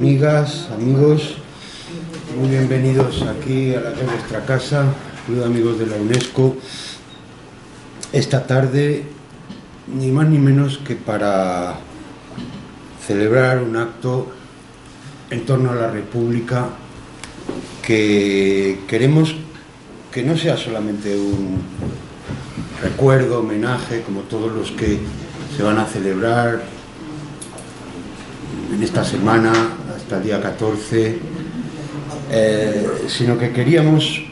Amigas, amigos, muy bienvenidos aquí a la que es nuestra casa, Club de Amigos de la UNESCO. Esta tarde, ni más ni menos que para celebrar un acto en torno a la República que queremos que no sea solamente un recuerdo, homenaje, como todos los que se van a celebrar en esta semana hasta el día 14, sino que queríamos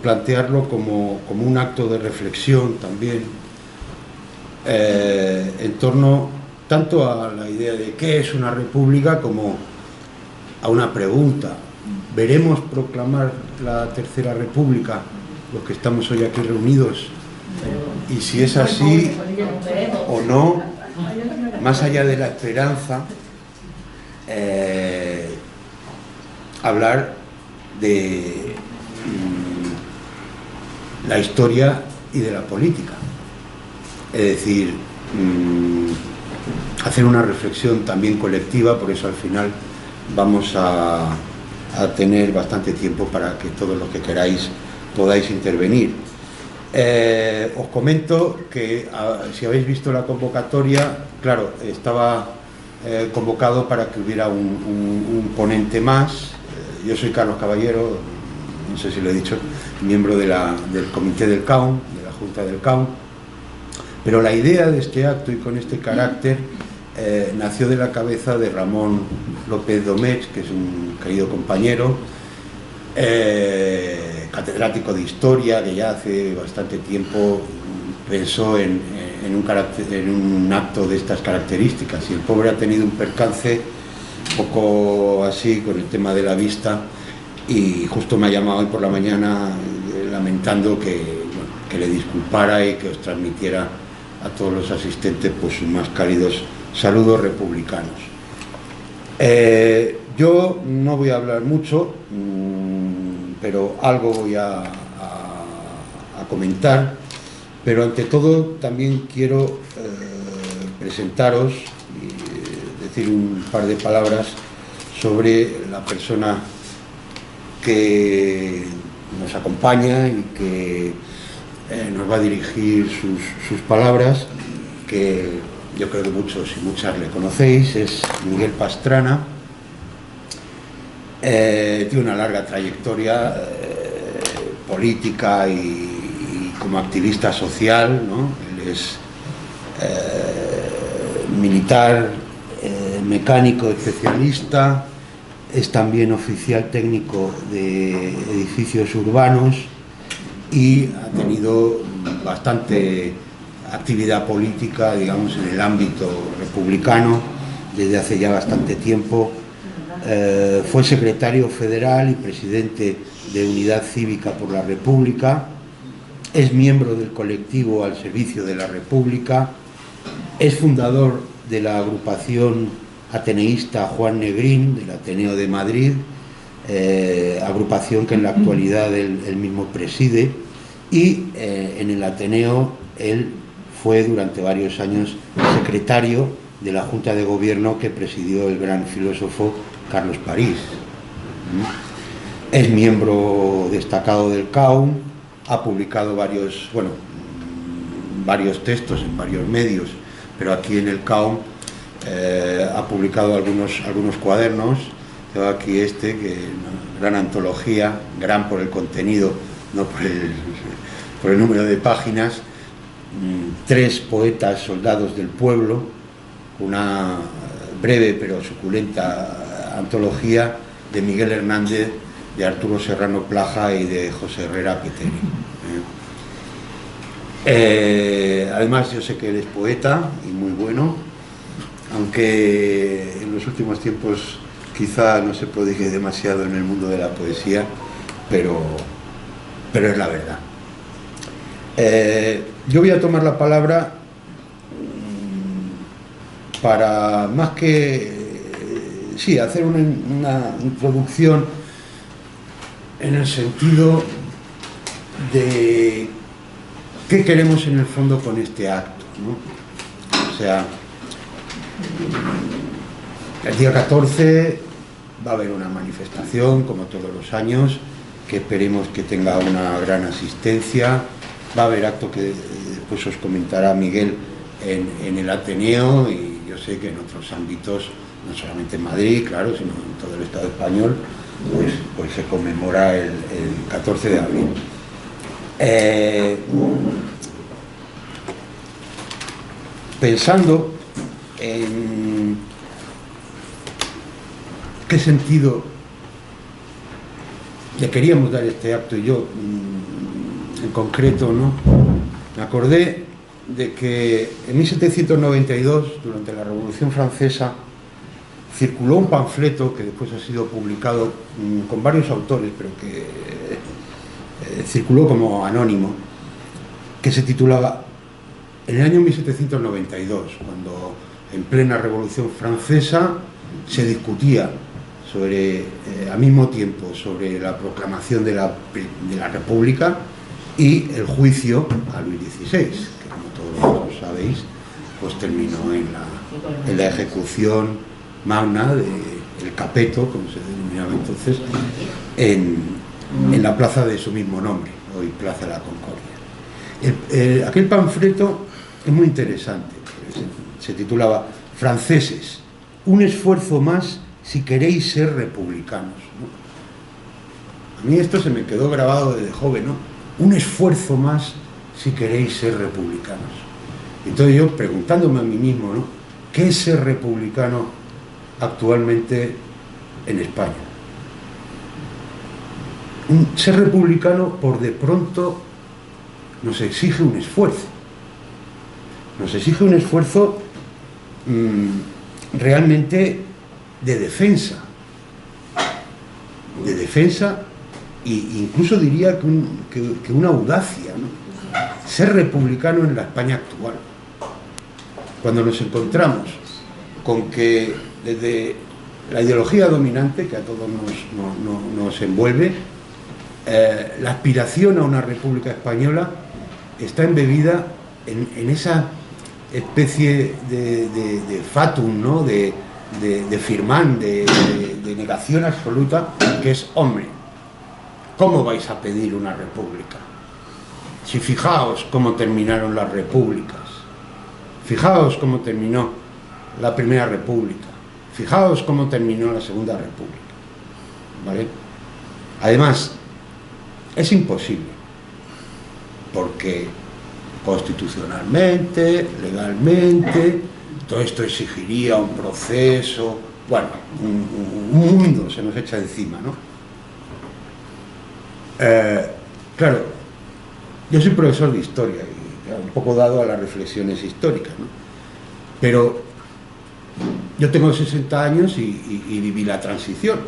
plantearlo como un acto de reflexión también en torno tanto a la idea de qué es una república como a una pregunta. ¿Veremos proclamar la Tercera República los que estamos hoy aquí reunidos? Y si es así o no, más allá de la esperanza, hablar de la historia y de la política, es decir, hacer una reflexión también colectiva. Por eso al final vamos a tener bastante tiempo para que todos los que queráis podáis intervenir. Os comento que si habéis visto la convocatoria, claro, estaba convocado para que hubiera un ponente más. Yo soy Carlos Caballero, no sé si lo he dicho, miembro del comité del CAUN, de la Junta del CAUN, pero la idea de este acto y con este carácter nació de la cabeza de Ramón López Domecq, que es un querido compañero, catedrático de Historia, que ya hace bastante tiempo pensó en un acto de estas características, y el pobre ha tenido un percance un poco así con el tema de la vista, y justo me ha llamado hoy por la mañana lamentando que le disculpara y que os transmitiera a todos los asistentes pues sus más cálidos saludos republicanos. Yo no voy a hablar mucho, pero algo voy a comentar. Pero ante todo también quiero presentaros y decir un par de palabras sobre la persona que nos acompaña y que nos va a dirigir sus palabras, que yo creo que muchos y muchas le conocéis. Es Miguel Pastrana. Tiene una larga trayectoria política y como activista social, ¿no? Él es militar, mecánico especialista, es también oficial técnico de edificios urbanos y ha tenido bastante actividad política, digamos, en el ámbito republicano desde hace ya bastante tiempo. Fue secretario federal y presidente de Unidad Cívica por la República. Es miembro del colectivo Al Servicio de la República, es fundador de la agrupación ateneísta Juan Negrín, del Ateneo de Madrid, agrupación que en la actualidad él mismo preside, y en el Ateneo él fue durante varios años secretario de la Junta de Gobierno que presidió el gran filósofo Carlos París. Es miembro destacado del CAUN. Ha publicado varios textos en varios medios, pero aquí en el CAUN ha publicado algunos cuadernos. Tengo aquí que es una gran antología, gran por el contenido, no por el número de páginas. 3 poetas soldados del pueblo, una breve pero suculenta antología de Miguel Hernández, de Arturo Serrano Plaja y de José Herrera Peteri. Además, yo sé que él es poeta y muy bueno, aunque en los últimos tiempos quizá no se prodigue demasiado en el mundo de la poesía, pero es la verdad. Yo voy a tomar la palabra para, más que hacer una introducción en el sentido de qué queremos en el fondo con este acto, ¿no? O sea, el día 14 va a haber una manifestación, como todos los años, que esperemos que tenga una gran asistencia. Va a haber acto que después os comentará Miguel en el Ateneo, y yo sé que en otros ámbitos, no solamente en Madrid, claro, sino en todo el Estado español, pues se conmemora el 14 de abril. Pensando en qué sentido le queríamos dar este acto, y yo en concreto, ¿no?, me acordé de que en 1792, durante la Revolución Francesa, circuló un panfleto que después ha sido publicado con varios autores, pero que circuló como anónimo, que se titulaba, en el año 1792, cuando en plena Revolución Francesa se discutía sobre, al mismo tiempo, sobre la proclamación de la República y el juicio a Luis XVI, que, como todos vosotros sabéis, pues terminó en la ejecución magna del Capeto, como se denominaba entonces, en la plaza de su mismo nombre, hoy Plaza de la Concordia. Aquel panfleto es muy interesante, se titulaba "Franceses, un esfuerzo más si queréis ser republicanos", ¿no? A mí esto se me quedó grabado desde joven, ¿no? Un esfuerzo más si queréis ser republicanos. Entonces yo, preguntándome a mí mismo, ¿no?, ¿qué es ser republicano actualmente en España? Ser republicano, por de pronto, nos exige un esfuerzo. Nos exige un esfuerzo realmente de defensa e incluso diría que una audacia, ¿no? Ser republicano en la España actual, cuando nos encontramos con que desde la ideología dominante, que a todos nos envuelve, la aspiración a una república española está embebida en esa especie de fatum, ¿no?, de firmán, de negación absoluta, que es: hombre, ¿cómo vais a pedir una república? Si fijaos cómo terminaron las repúblicas, fijaos cómo terminó la Primera República, fijaos cómo terminó la Segunda República, ¿vale? Además, es imposible, porque constitucionalmente, legalmente, todo esto exigiría un proceso, bueno, un mundo se nos echa encima, ¿no? Claro, yo soy profesor de historia y un poco dado a las reflexiones históricas, ¿no? Pero yo tengo 60 años y viví la transición.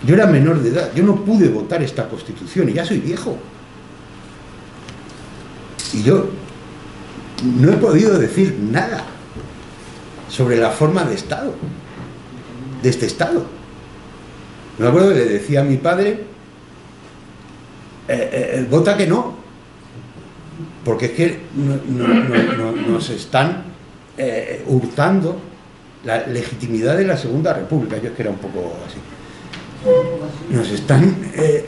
Yo era menor de edad, yo no pude votar esta Constitución y ya soy viejo. Y yo no he podido decir nada sobre la forma de Estado, de este Estado. Me acuerdo que le decía a mi padre, vota que no, porque es que nos están hurtando la legitimidad de la Segunda República. Yo es que era un poco así. Nos están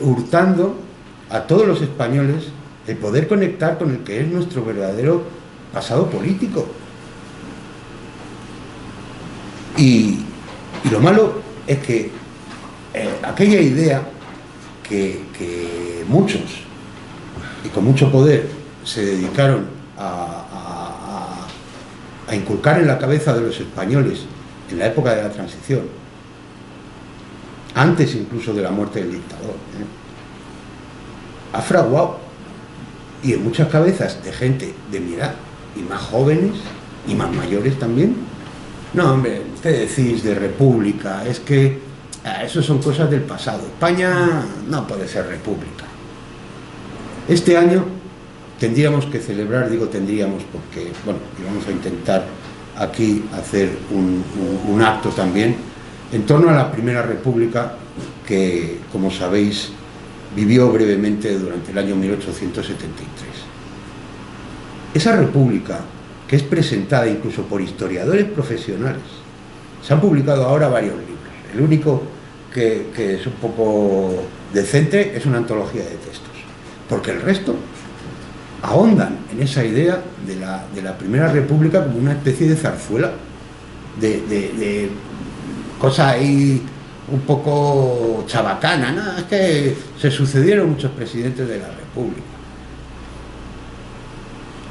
hurtando a todos los españoles el poder conectar con el que es nuestro verdadero pasado político. Y lo malo es que aquella idea que muchos, y con mucho poder, se dedicaron a inculcar en la cabeza de los españoles en la época de la transición, antes incluso de la muerte del dictador, ha fraguado, y en muchas cabezas de gente de mi edad, y más jóvenes, y más mayores también. No, hombre, ¿qué decís de república? Es que eso son cosas del pasado. España no puede ser república. Este año tendríamos que celebrar, digo tendríamos porque, bueno, vamos a intentar aquí hacer un acto también en torno a la Primera República, que, como sabéis, vivió brevemente durante el año 1873. Esa república, que es presentada incluso por historiadores profesionales, se han publicado ahora varios libros, El único que es un poco decente es una antología de textos, porque el resto ahondan en esa idea de la Primera República como una especie de zarzuela, de cosa ahí un poco chabacana, ¿no? Es que se sucedieron muchos presidentes de la República.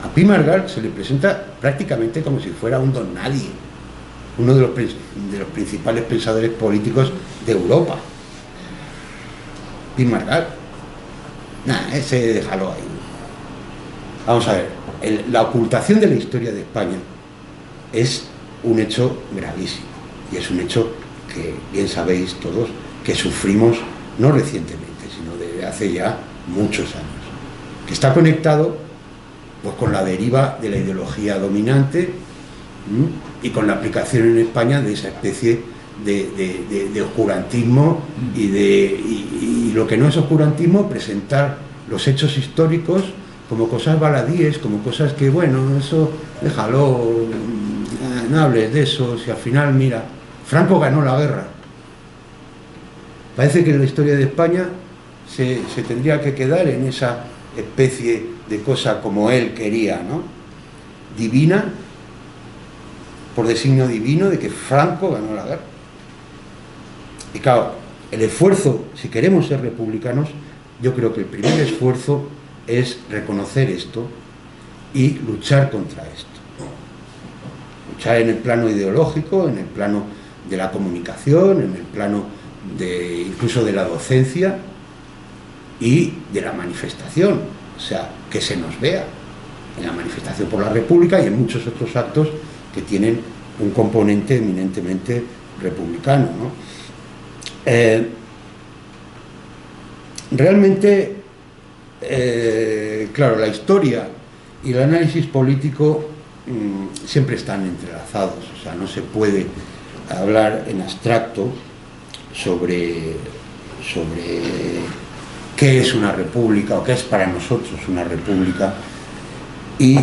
A Pi Margall se le presenta prácticamente como si fuera un don nadie, uno de los principales pensadores políticos de Europa. Pi Margall, nada, ese déjalo ahí. Vamos a ver, la ocultación de la historia de España es un hecho gravísimo, y es un hecho que bien sabéis todos que sufrimos no recientemente, sino desde hace ya muchos años, que está conectado pues con la deriva de la ideología dominante y con la aplicación en España de esa especie de oscurantismo y lo que no es oscurantismo, presentar los hechos históricos como cosas baladíes, como cosas que, bueno, eso déjalo, no hables de eso, si al final, mira, Franco ganó la guerra. Parece que la historia de España se tendría que quedar en esa especie de cosa como él quería, ¿no? Divina, por designio divino, de que Franco ganó la guerra. Y claro, el esfuerzo, si queremos ser republicanos, yo creo que el primer esfuerzo es reconocer esto y luchar contra esto. Luchar en el plano ideológico, en el plano de la comunicación, en el plano incluso de la docencia y de la manifestación, o sea, que se nos vea en la manifestación por la República y en muchos otros actos que tienen un componente eminentemente republicano, ¿no? Realmente, claro, la historia y el análisis político siempre están entrelazados, o sea, no se puede hablar en abstracto sobre qué es una república o qué es para nosotros una república y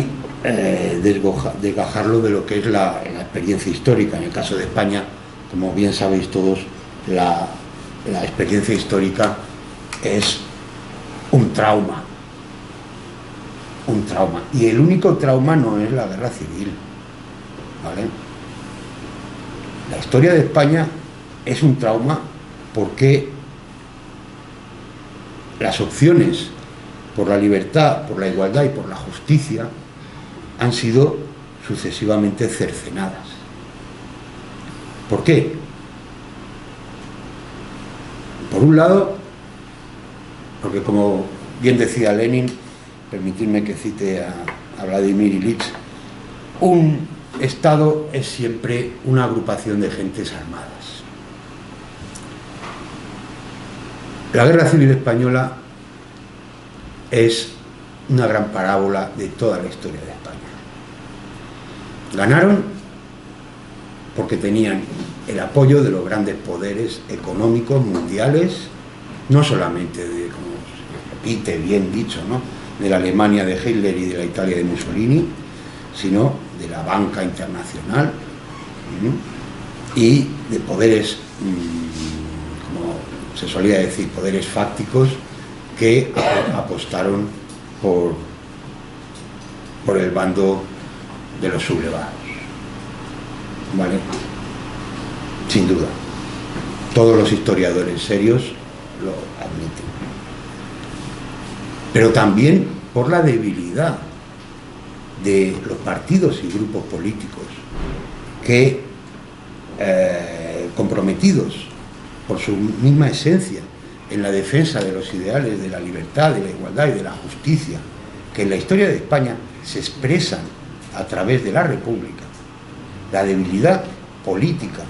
desgajarlo de lo que es la experiencia histórica. En el caso de España, como bien sabéis todos, la experiencia histórica es un trauma, y el único trauma no es la guerra civil, ¿vale? La historia de España es un trauma porque las opciones por la libertad, por la igualdad y por la justicia han sido sucesivamente cercenadas. ¿Por qué? Por un lado, porque como bien decía Lenin, permitidme que cite a Vladimir Ilich, un Estado es siempre una agrupación de gentes armadas. La Guerra Civil Española es una gran parábola de toda la historia de España. Ganaron porque tenían el apoyo de los grandes poderes económicos mundiales, no solamente de, como se repite bien dicho, ¿no?, de la Alemania de Hitler y de la Italia de Mussolini, sino de la banca internacional y de poderes, como se solía decir, poderes fácticos que apostaron por el bando de los sublevados, ¿vale? Sin duda, todos los historiadores serios lo admiten, pero también por la debilidad de los partidos y grupos políticos que, comprometidos por su misma esencia en la defensa de los ideales de la libertad, de la igualdad y de la justicia, que en la historia de España se expresan a través de la República, la debilidad política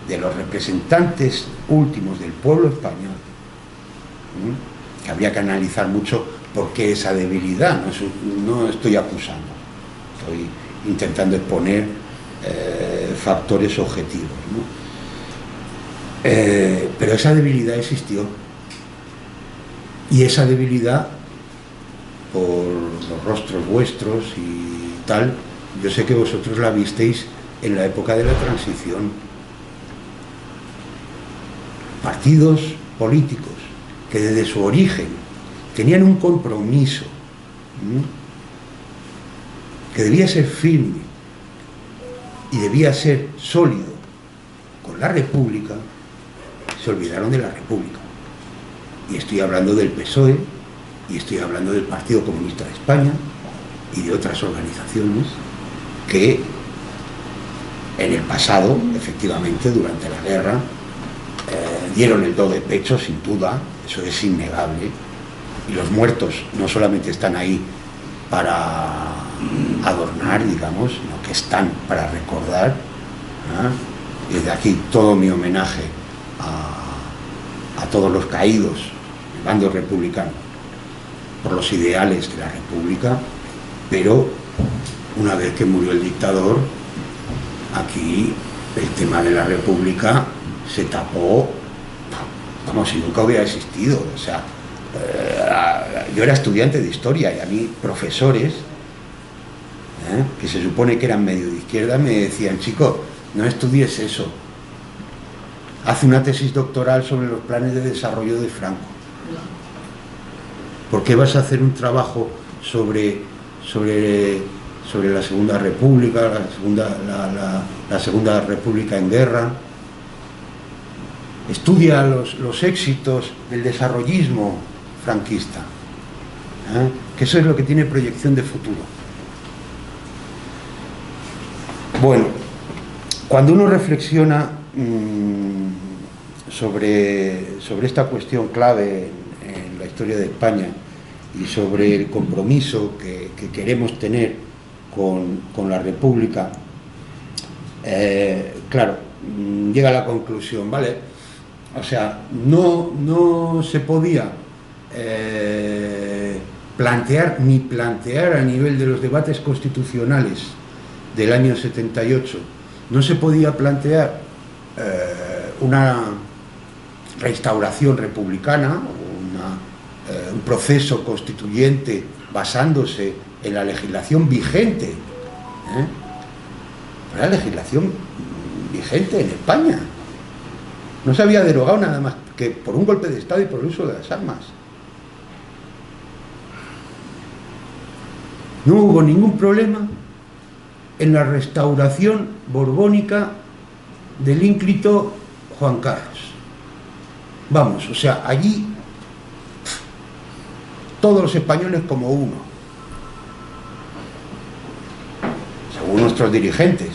de los representantes últimos del pueblo español, que habría que analizar mucho por qué esa debilidad, no estoy acusando, estoy intentando exponer factores objetivos, ¿no? Pero esa debilidad existió, y esa debilidad, por los rostros vuestros y tal, yo sé que vosotros la visteis en la época de la transición. partidos políticos que desde su origen tenían un compromiso que debía ser firme y debía ser sólido con la República, se olvidaron de la República. Y estoy hablando del PSOE, y estoy hablando del Partido Comunista de España y de otras organizaciones que en el pasado, efectivamente, durante la guerra, dieron el do de pecho, sin duda, eso es innegable, y los muertos no solamente están ahí para adornar, digamos, sino que están para recordar, ¿eh? Y desde aquí todo mi homenaje a todos los caídos del bando republicano por los ideales de la República, pero una vez que murió el dictador, aquí el tema de la República se tapó como si nunca hubiera existido. O sea, yo era estudiante de historia y a mí profesores, que se supone que eran medio de izquierda, me decían: chico, no estudies eso, haz una tesis doctoral sobre los planes de desarrollo de Franco. ¿Por qué vas a hacer un trabajo sobre la Segunda República, la Segunda República en guerra? Estudia los éxitos del desarrollismo franquista, que eso es lo que tiene proyección de futuro. Bueno, cuando uno reflexiona sobre esta cuestión clave en la historia de España y sobre el compromiso que queremos tener con la República, claro, llega a la conclusión, ¿vale? O sea, no se podía plantear a nivel de los debates constitucionales del año 78, no se podía plantear una restauración republicana, un proceso constituyente basándose en la legislación vigente, la legislación vigente en España. No se había derogado nada más que por un golpe de Estado y por el uso de las armas. No hubo ningún problema en la restauración borbónica del ínclito Juan Carlos. Vamos, o sea, allí todos los españoles como uno, según nuestros dirigentes,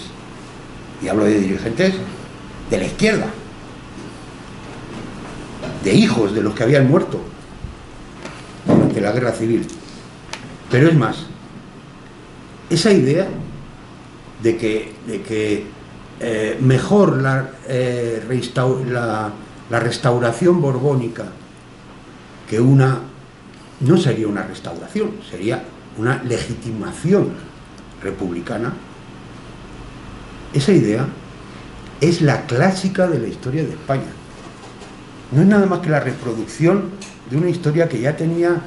y hablo de dirigentes de la izquierda, de hijos de los que habían muerto durante la guerra civil. Pero es más, esa idea de que mejor la restauración borbónica que no sería una restauración, sería una legitimación republicana, esa idea es la clásica de la historia de España. No es nada más que la reproducción de una historia que ya tenía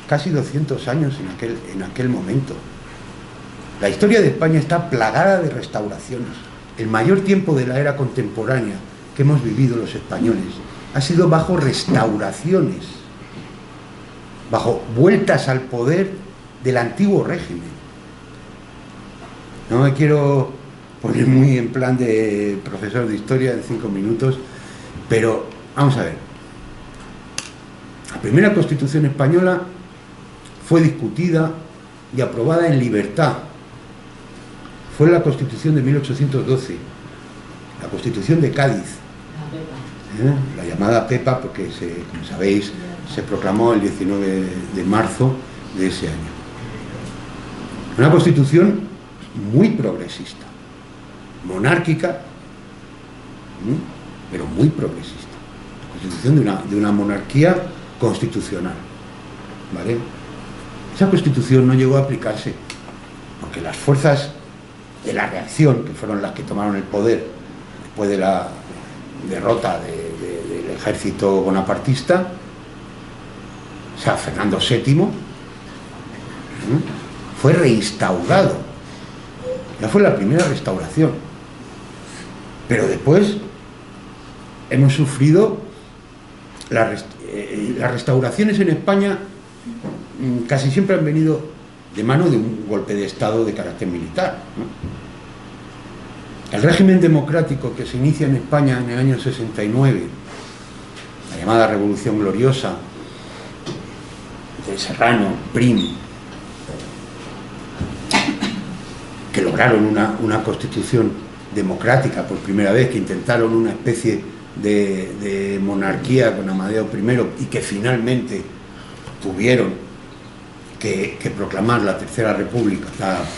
casi 200 años en aquel momento. La historia de España está plagada de restauraciones. El mayor tiempo de la era contemporánea que hemos vivido los españoles ha sido bajo restauraciones, bajo vueltas al poder del antiguo régimen. No me quiero poner muy en plan de profesor de historia en 5 minutos, pero vamos a ver. La primera Constitución española fue discutida y aprobada en libertad. Fue la Constitución de 1812, la Constitución de Cádiz, la llamada Pepa, porque, como sabéis, se proclamó el 19 de marzo de ese año. Una Constitución muy progresista, monárquica, pero muy progresista. Constitución de una monarquía constitucional, ¿vale? Esa Constitución no llegó a aplicarse porque las fuerzas de la reacción, que fueron las que tomaron el poder después de la derrota del ejército bonapartista, o sea, Fernando VII, fue reinstaurado. Ya fue la primera restauración. Pero después hemos sufrido las restauraciones en España casi siempre han venido de mano de un golpe de Estado de carácter militar, ¿no? El régimen democrático que se inicia en España en el año 69, la llamada Revolución Gloriosa de Serrano, Prim, que lograron una constitución democrática por primera vez, que intentaron una especie de monarquía con Amadeo I y que finalmente tuvieron que proclamar la Tercera República,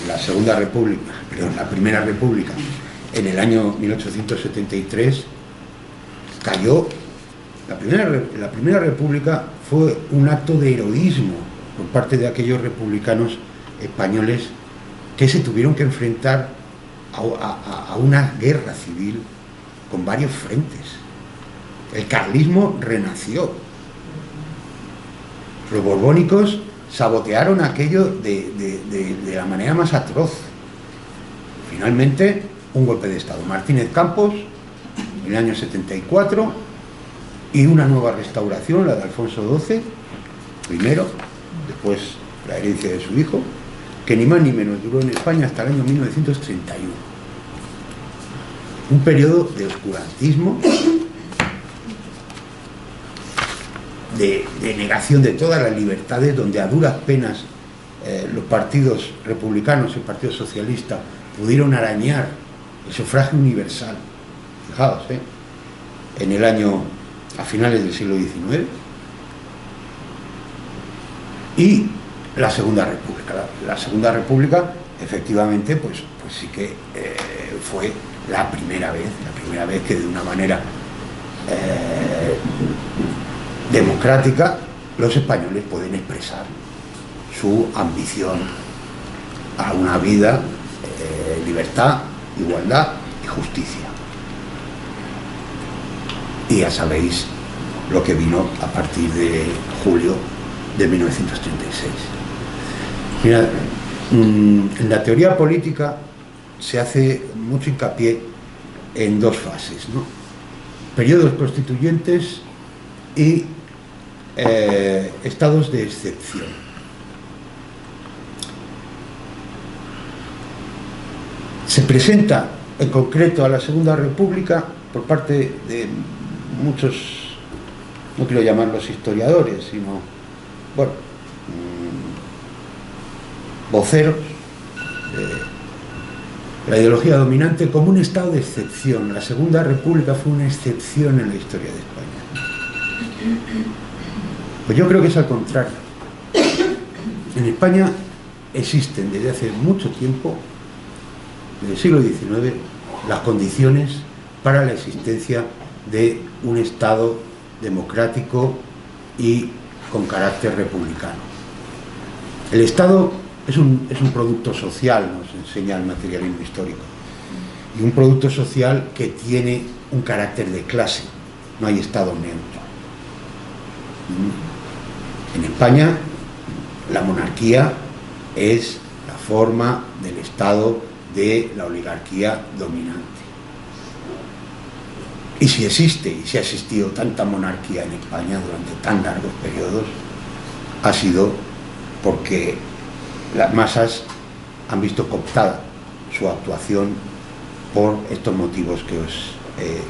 la Segunda República, perdón, la Primera República en el año 1873, cayó. La Primera República fue un acto de heroísmo por parte de aquellos republicanos españoles que se tuvieron que enfrentar a una guerra civil con varios frentes. El carlismo renació. Los borbónicos sabotearon aquello de la manera más atroz. Finalmente, un golpe de Estado. Martínez Campos, en el año 74, y una nueva restauración, la de Alfonso XII, primero, después la herencia de su hijo, que ni más ni menos duró en España hasta el año 1931. Un periodo de oscurantismo, de negación de todas las libertades, donde a duras penas los partidos republicanos y el Partido Socialista pudieron arañar el sufragio universal. Fijaos, en el año, a finales del siglo XIX, y la Segunda República. La Segunda República, efectivamente, pues sí que fue la primera vez que de una manera democrática los españoles pueden expresar su ambición a una vida, libertad, igualdad y justicia. Y ya sabéis lo que vino a partir de julio de 1936. Mira, en la teoría política se hace mucho hincapié en dos fases, ¿no? Periodos constituyentes y estados de excepción. Se presenta en concreto a la Segunda República por parte de muchos, no quiero llamarlos historiadores, sino, bueno, voceros de la ideología dominante, como un estado de excepción. La Segunda República fue una excepción en la historia de España. Pues yo creo que es al contrario. En España existen desde hace mucho tiempo, desde el siglo XIX, las condiciones para la existencia de un Estado democrático y con carácter republicano. El Estado es un producto social, nos enseña el materialismo histórico, y un producto social que tiene un carácter de clase. No hay Estado neutro. En España, la monarquía es la forma del Estado de la oligarquía dominante. Y si existe y si ha existido tanta monarquía en España durante tan largos periodos, ha sido porque las masas han visto cooptada su actuación por estos motivos que os he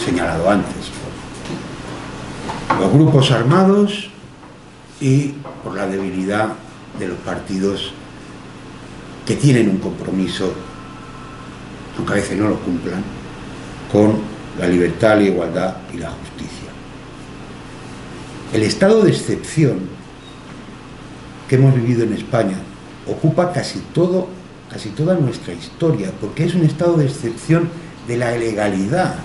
señalado antes, por los grupos armados y por la debilidad de los partidos que tienen un compromiso, aunque a veces no lo cumplan, con la libertad, la igualdad y la justicia. El estado de excepción que hemos vivido en España ocupa casi toda nuestra historia, porque es un estado de excepción de la legalidad.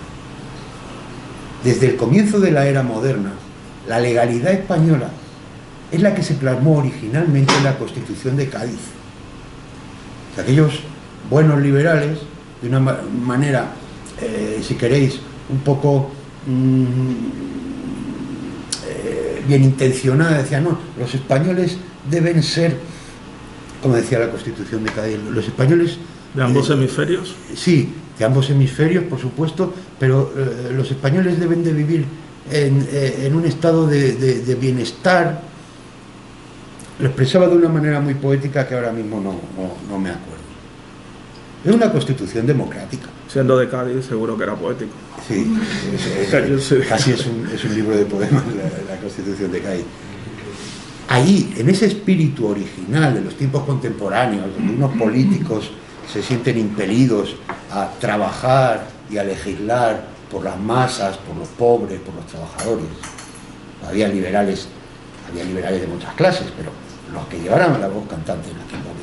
Desde el comienzo de la era moderna, la legalidad española es la que se plasmó originalmente en la Constitución de Cádiz. Aquellos buenos liberales, de una manera, si queréis, un poco bien intencionada, decían, no, los españoles deben ser, como decía la Constitución de Cádiz, los españoles... ¿De ambos hemisferios? Sí, de ambos hemisferios, por supuesto, pero los españoles deben de vivir en un estado de bienestar. Lo expresaba de una manera muy poética que ahora mismo no me acuerdo. Es una constitución democrática. Siendo de Cádiz, seguro que era poético. Sí, casi es un libro de poemas, la Constitución de Cádiz. Ahí, en ese espíritu original de los tiempos contemporáneos, donde unos políticos se sienten impelidos a trabajar y a legislar por las masas, por los pobres, por los trabajadores. Había liberales de muchas clases, pero los que llevaran la voz cantante en aquel momento.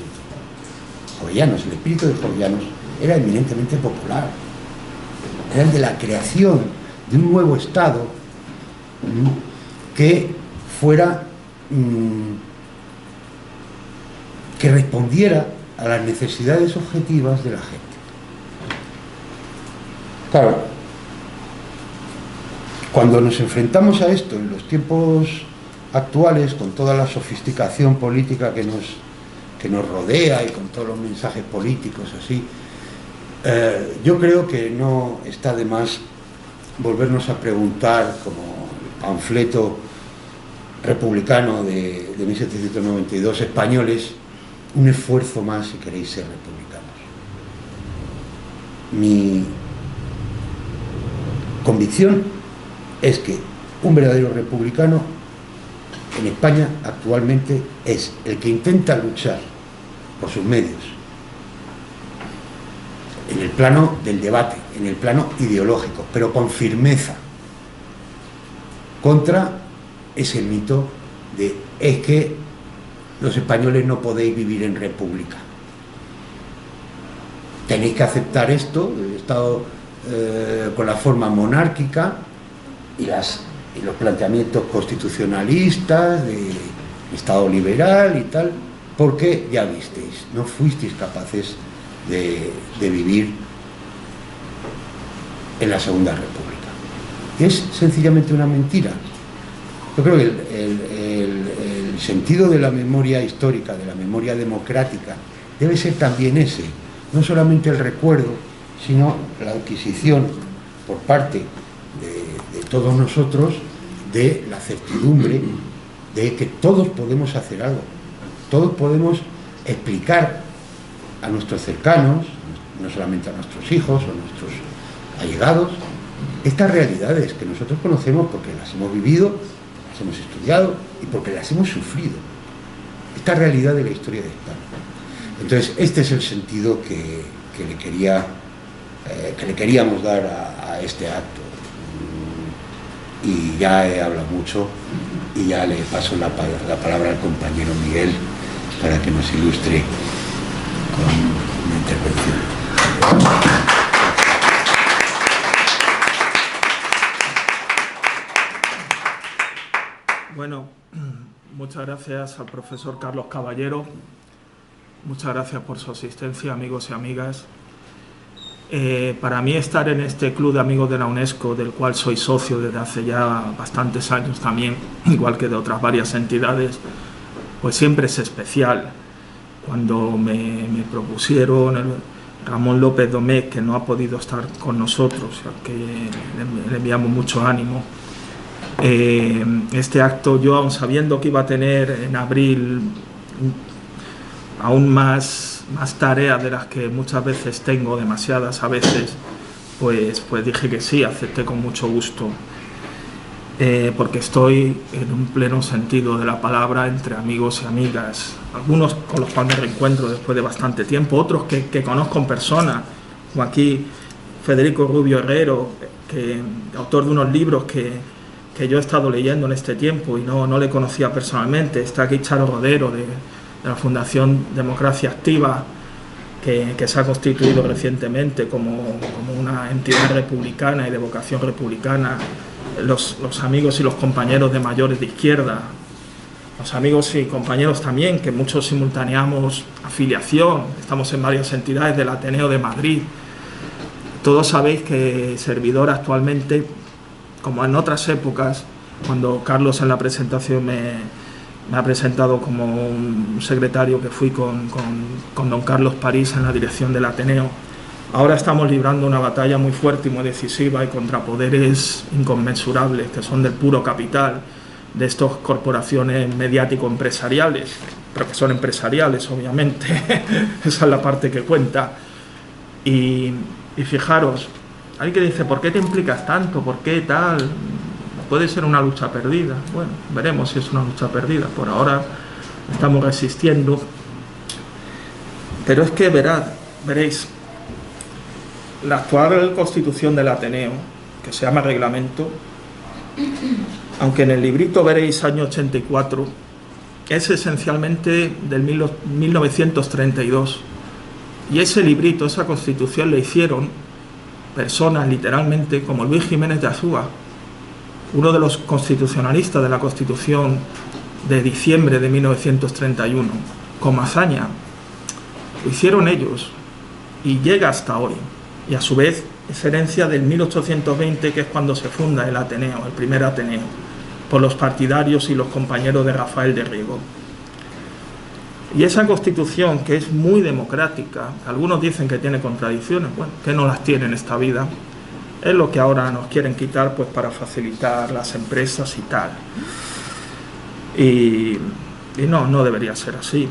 Jovellanos, el espíritu de Jovellanos era eminentemente popular. Era el de la creación de un nuevo Estado que fuera, que respondiera a las necesidades objetivas de la gente. Claro, cuando nos enfrentamos a esto en los tiempos actuales, con toda la sofisticación política que nos rodea y con todos los mensajes políticos así, yo creo que no está de más volvernos a preguntar, como el panfleto republicano de 1792, españoles, un esfuerzo más si queréis ser republicanos. Mi convicción es que un verdadero republicano en España actualmente es el que intenta luchar por sus medios, en el plano del debate, en el plano ideológico, pero con firmeza, contra ese mito de es que los españoles no podéis vivir en república. Tenéis que aceptar esto, el Estado con la forma monárquica y los planteamientos constitucionalistas de Estado liberal y tal, porque ya visteis, no fuisteis capaces de vivir en la Segunda República. Es sencillamente una mentira. Yo creo que el sentido de la memoria histórica, de la memoria democrática, debe ser también ese, no solamente el recuerdo, sino la adquisición por parte de todos nosotros de la certidumbre de que todos podemos hacer algo, todos podemos explicar a nuestros cercanos, no solamente a nuestros hijos o a nuestros allegados, estas realidades que nosotros conocemos porque las hemos vivido, las hemos estudiado y porque las hemos sufrido. Esta realidad de la historia de España. Entonces, este es el sentido que le queríamos dar a este acto. Y ya he hablado mucho y ya le paso la palabra al compañero Miguel para que nos ilustre con una intervención. Bueno, muchas gracias al profesor Carlos Caballero, muchas gracias por su asistencia, amigos y amigas. Para mí estar en este club de amigos de la UNESCO, del cual soy socio desde hace ya bastantes años también, igual que de otras varias entidades, pues siempre es especial. Cuando me propusieron Ramón López Domecq, que no ha podido estar con nosotros, al que le enviamos mucho ánimo, este acto, yo aún sabiendo que iba a tener en abril aún más tareas de las que muchas veces tengo, demasiadas a veces, pues dije que sí, acepté con mucho gusto, porque estoy en un pleno sentido de la palabra entre amigos y amigas, algunos con los cuales me reencuentro después de bastante tiempo, otros que conozco en persona, como aquí Federico Rubio Herrero, autor de unos libros que yo he estado leyendo en este tiempo y no le conocía personalmente. Está aquí Charo Rodero de la Fundación Democracia Activa, que se ha constituido recientemente como una entidad republicana y de vocación republicana, los amigos y los compañeros de Mayores de Izquierda, los amigos y compañeros también, que muchos simultaneamos afiliación, estamos en varias entidades del Ateneo de Madrid. Todos sabéis que servidor actualmente, como en otras épocas, cuando Carlos en la presentación me ha presentado como un secretario que fui con don Carlos París en la dirección del Ateneo, Ahora estamos librando una batalla muy fuerte y muy decisiva y contra poderes inconmensurables que son del puro capital, de estas corporaciones mediático-empresariales, pero que son empresariales, obviamente. Esa es la parte que cuenta. Y fijaros, alguien que dice, ¿por qué te implicas tanto? ¿Por qué tal? Puede ser una lucha perdida. Bueno, veremos si es una lucha perdida. Por ahora estamos resistiendo. Pero es que veréis, la actual constitución del Ateneo, que se llama reglamento, aunque en el librito veréis año 84, es esencialmente del 1932. Y ese librito, esa constitución, le hicieron personas literalmente como Luis Jiménez de Azúa, uno de los constitucionalistas de la Constitución de diciembre de 1931, como hazaña. Lo hicieron ellos y llega hasta hoy. Y a su vez es herencia del 1820, que es cuando se funda el Ateneo, el primer Ateneo, por los partidarios y los compañeros de Rafael de Riego. Y esa Constitución, que es muy democrática, algunos dicen que tiene contradicciones, bueno, que no las tiene en esta vida, es lo que ahora nos quieren quitar pues para facilitar las empresas y tal. Y no debería ser así.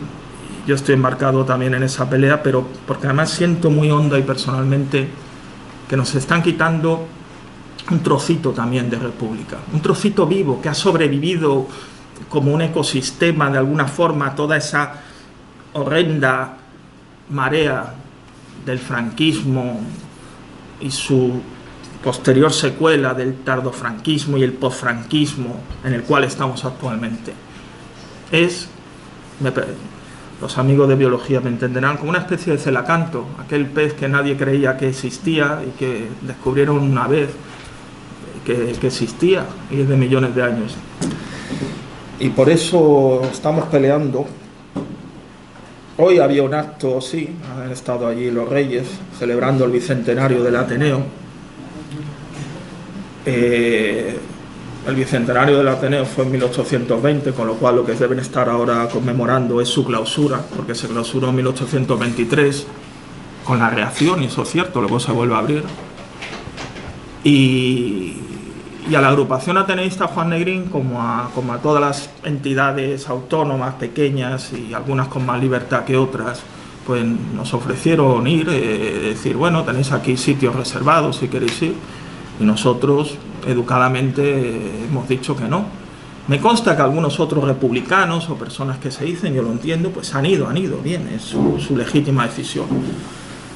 Yo estoy embarcado también en esa pelea, pero porque además siento muy honda y personalmente que nos están quitando un trocito también de república, un trocito vivo que ha sobrevivido como un ecosistema de alguna forma a toda esa horrenda marea del franquismo y su posterior secuela del tardofranquismo y el posfranquismo en el cual estamos actualmente. Los amigos de biología me entenderán, como una especie de celacanto, aquel pez que nadie creía que existía y que descubrieron una vez que existía y es de millones de años. Y por eso estamos peleando. Hoy había un acto, sí, han estado allí los reyes celebrando el bicentenario del Ateneo. El bicentenario del Ateneo fue en 1820, con lo cual lo que deben estar ahora conmemorando es su clausura, porque se clausuró en 1823 con la reacción, y eso es cierto, luego se vuelve a abrir. Y a la agrupación ateneísta Juan Negrín, como a todas las entidades autónomas, pequeñas y algunas con más libertad que otras, pues nos ofrecieron ir, decir, bueno, tenéis aquí sitios reservados si queréis ir, y nosotros educadamente hemos dicho que no. Me consta que algunos otros republicanos o personas que se dicen, yo lo entiendo, pues han ido, bien, es su legítima decisión.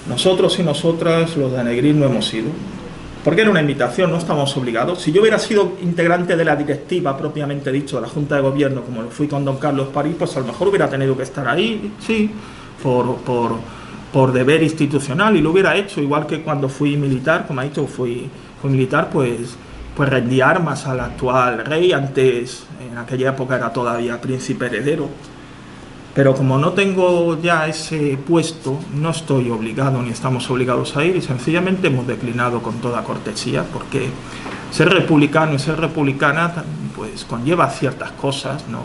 Nosotros y nosotras, los de Negrín, no hemos ido. Porque era una invitación, no estamos obligados. Si yo hubiera sido integrante de la directiva, propiamente dicho, de la Junta de Gobierno, como lo fui con don Carlos París, pues a lo mejor hubiera tenido que estar ahí, sí, por deber institucional, y lo hubiera hecho, igual que cuando fui militar, como ha dicho, fui militar, pues rendí armas al actual rey, antes, en aquella época era todavía príncipe heredero. Pero como no tengo ya ese puesto, no estoy obligado ni estamos obligados a ir, y sencillamente hemos declinado con toda cortesía, porque ser republicano y ser republicana pues conlleva ciertas cosas, ¿no?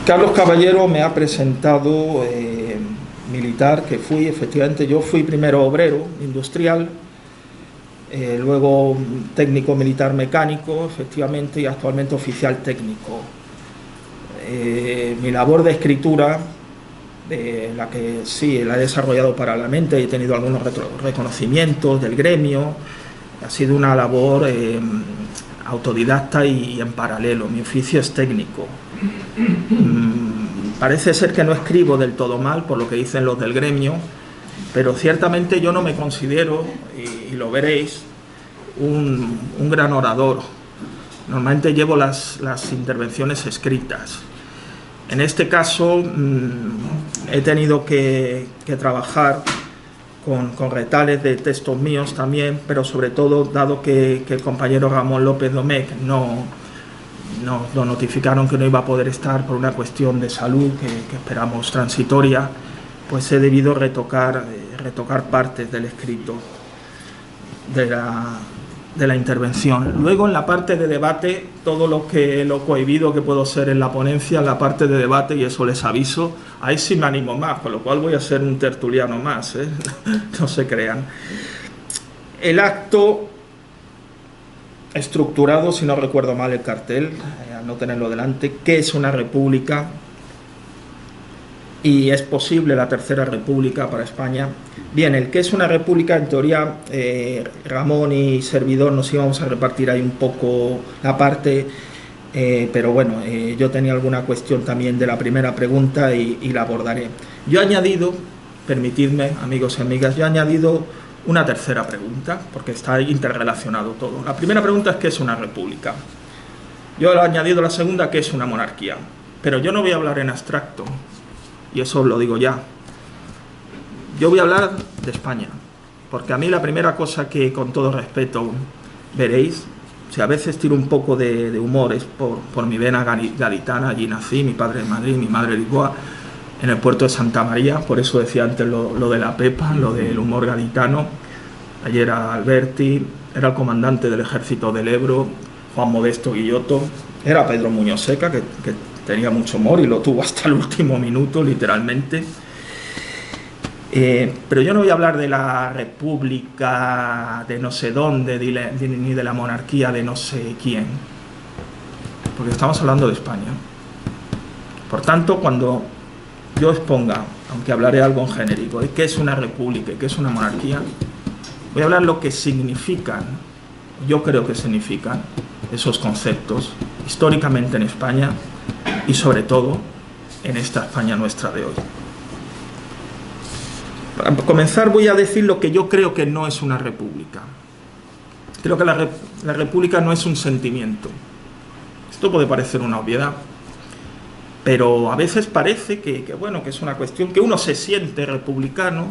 Carlos Caballero me ha presentado militar, que fui, efectivamente, yo fui primero obrero industrial, luego técnico militar mecánico, efectivamente, y actualmente oficial técnico. Mi labor de escritura, la que sí la he desarrollado paralelamente, he tenido algunos reconocimientos del gremio, ha sido una labor autodidacta y en paralelo. Mi oficio es técnico. Parece ser que no escribo del todo mal, por lo que dicen los del gremio, pero ciertamente yo no me considero, y lo veréis, un gran orador. Normalmente llevo las intervenciones escritas. En este caso he tenido que trabajar con retales de textos míos también, pero sobre todo, dado que el compañero Ramón López Domecq nos notificaron que no iba a poder estar por una cuestión de salud que esperamos transitoria, pues he debido retocar partes del escrito de la intervención. Luego, en la parte de debate, todo lo cohibido que puedo ser en la ponencia, en la parte de debate, y eso les aviso, ahí sí me animo más, con lo cual voy a ser un tertuliano más, ¿eh? No se crean. El acto estructurado, si no recuerdo mal el cartel, al no tenerlo delante, ¿qué es una república? Y es posible la tercera república para España. Bien, el que es una república, en teoría, Ramón y servidor nos íbamos a repartir ahí un poco la parte, pero bueno, yo tenía alguna cuestión también de la primera pregunta y la abordaré. Yo he añadido, permitidme, amigos y amigas, yo he añadido una tercera pregunta, porque está interrelacionado todo. La primera pregunta es ¿qué es una república? Yo he añadido la segunda, ¿qué es una monarquía? Pero yo no voy a hablar en abstracto, y eso os lo digo ya. Yo voy a hablar de España, porque a mí la primera cosa que, con todo respeto, veréis, si a veces tiro un poco de humor, es por mi vena gaditana. Allí nací, mi padre de Madrid, mi madre de Lisboa, en el puerto de Santa María, por eso decía antes lo de la Pepa, lo del humor gaditano. Allí era Alberti, era el comandante del ejército del Ebro, Juan Modesto Guilloto, era Pedro Muñoz Seca, que tenía mucho humor y lo tuvo hasta el último minuto, literalmente. Pero yo no voy a hablar de la república de no sé dónde, ni de la monarquía de no sé quién, porque estamos hablando de España. Por tanto, cuando yo exponga, aunque hablaré algo en genérico, de qué es una república y qué es una monarquía, voy a hablar lo que significan, yo creo que significan esos conceptos históricamente en España y sobre todo en esta España nuestra de hoy. Para comenzar voy a decir lo que yo creo que no es una república. Creo que la república no es un sentimiento. Esto puede parecer una obviedad, pero a veces parece que es una cuestión que uno se siente republicano,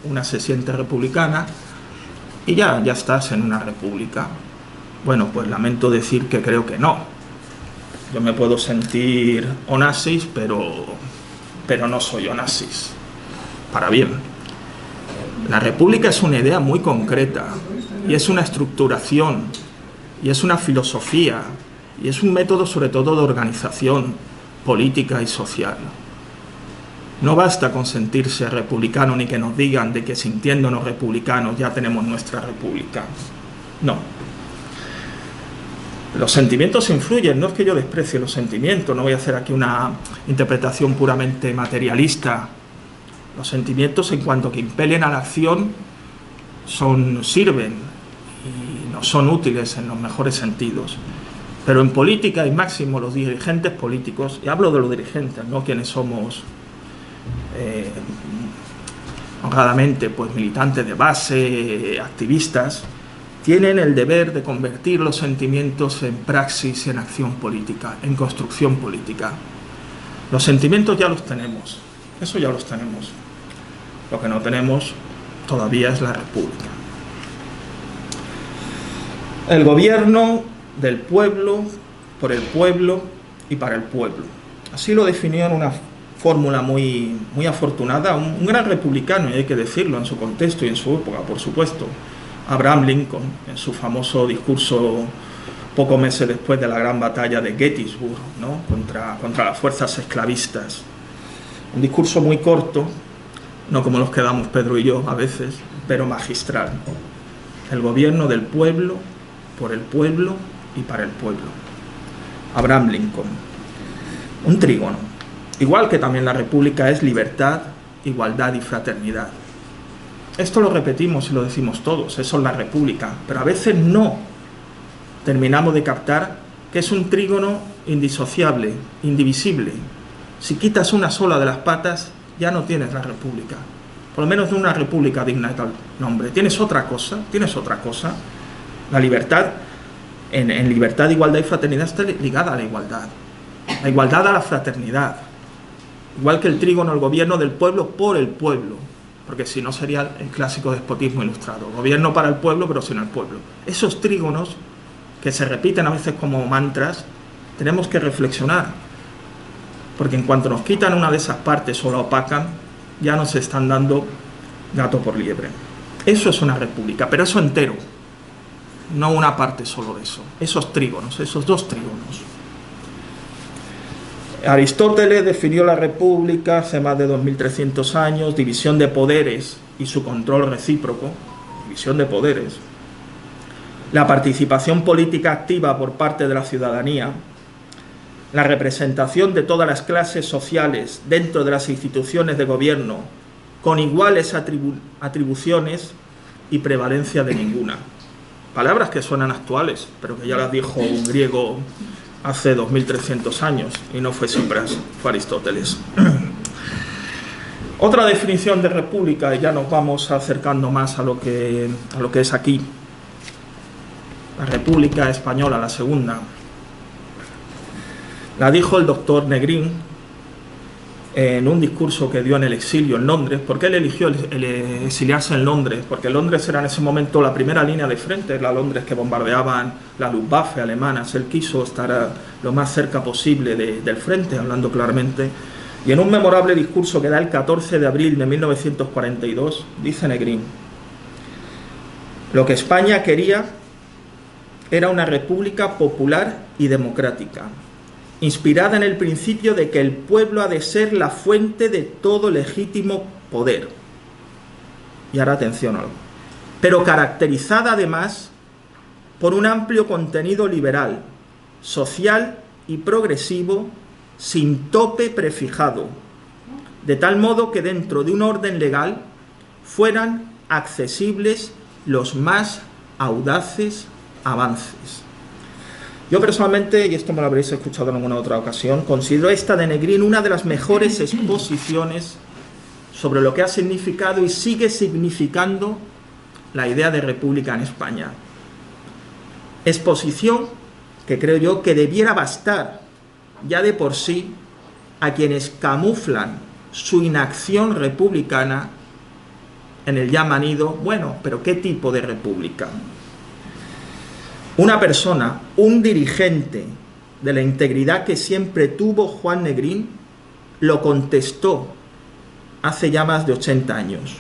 una se siente republicana y ya estás en una república. Bueno, pues lamento decir que creo que no. Yo me puedo sentir onassis, pero no soy onassis. Para bien. La república es una idea muy concreta y es una estructuración y es una filosofía y es un método sobre todo de organización política y social. No basta con sentirse republicano ni que nos digan de que sintiéndonos republicanos ya tenemos nuestra república. No. Los sentimientos influyen, no es que yo desprecie los sentimientos, no voy a hacer aquí una interpretación puramente materialista. Los sentimientos, en cuanto que impelen a la acción, sirven y nos son útiles en los mejores sentidos. Pero en política y máximo los dirigentes políticos, y hablo de los dirigentes, no quienes somos honradamente pues militantes de base, activistas, tienen el deber de convertir los sentimientos en praxis y en acción política, en construcción política. Los sentimientos ya los tenemos, eso ya los tenemos. Lo que no tenemos todavía es la república. El gobierno del pueblo, por el pueblo y para el pueblo. Así lo definió en una fórmula muy afortunada un gran republicano, y hay que decirlo en su contexto y en su época, por supuesto, Abraham Lincoln, en su famoso discurso pocos meses después de la gran batalla de Gettysburg, ¿no? contra las fuerzas esclavistas. Un discurso muy corto, no como los que damos Pedro y yo a veces, pero magistral. El gobierno del pueblo, por el pueblo y para el pueblo. Abraham Lincoln. Un trígono. Igual que también la república es libertad, igualdad y fraternidad. Esto lo repetimos y lo decimos todos, eso es la república, pero a veces no terminamos de captar que es un trígono indisociable, indivisible. Si quitas una sola de las patas, ya no tienes la república, por lo menos no una república digna de tal nombre. Tienes otra cosa. La libertad, en libertad, igualdad y fraternidad está ligada a la igualdad a la fraternidad, igual que el trígono, el gobierno del pueblo por el pueblo, porque si no sería el clásico despotismo ilustrado, gobierno para el pueblo pero sin el pueblo. Esos trígonos que se repiten a veces como mantras, tenemos que reflexionar, porque en cuanto nos quitan una de esas partes o la opacan, ya nos están dando gato por liebre. Eso es una república, pero eso entero. no una parte solo de eso, esos trígonos, esos dos trígonos. Aristóteles definió la república hace más de 2300 años, división de poderes y su control recíproco, división de poderes, la participación política activa por parte de la ciudadanía, la representación de todas las clases sociales dentro de las instituciones de gobierno con iguales atribuciones y prevalencia de ninguna. Palabras que suenan actuales, pero que ya las dijo un griego hace 2300 años, y no fue Cipras, fue Aristóteles. Otra definición de república, y ya nos vamos acercando más a lo que es aquí, la República Española, la segunda, la dijo el doctor Negrín en un discurso que dio en el exilio en Londres. ¿Por qué él eligió el exiliarse en Londres? Porque Londres era en ese momento la primera línea de frente, la Londres que bombardeaban la Luftwaffe alemana. Él quiso estar lo más cerca posible del frente, hablando claramente. Y en un memorable discurso que da el 14 de abril de 1942, dice Negrín: lo que España quería era una república popular y democrática, inspirada en el principio de que el pueblo ha de ser la fuente de todo legítimo poder. Y ahora atención a algo. Pero caracterizada además por un amplio contenido liberal, social y progresivo, sin tope prefijado, de tal modo que dentro de un orden legal fueran accesibles los más audaces avances. Yo personalmente, y esto me lo habréis escuchado en alguna otra ocasión, considero esta de Negrín una de las mejores exposiciones sobre lo que ha significado y sigue significando la idea de república en España. Exposición que creo yo que debiera bastar ya de por sí a quienes camuflan su inacción republicana en el ya manido, bueno, pero ¿qué tipo de república? Una persona, un dirigente de la integridad que siempre tuvo Juan Negrín, lo contestó hace ya más de 80 años.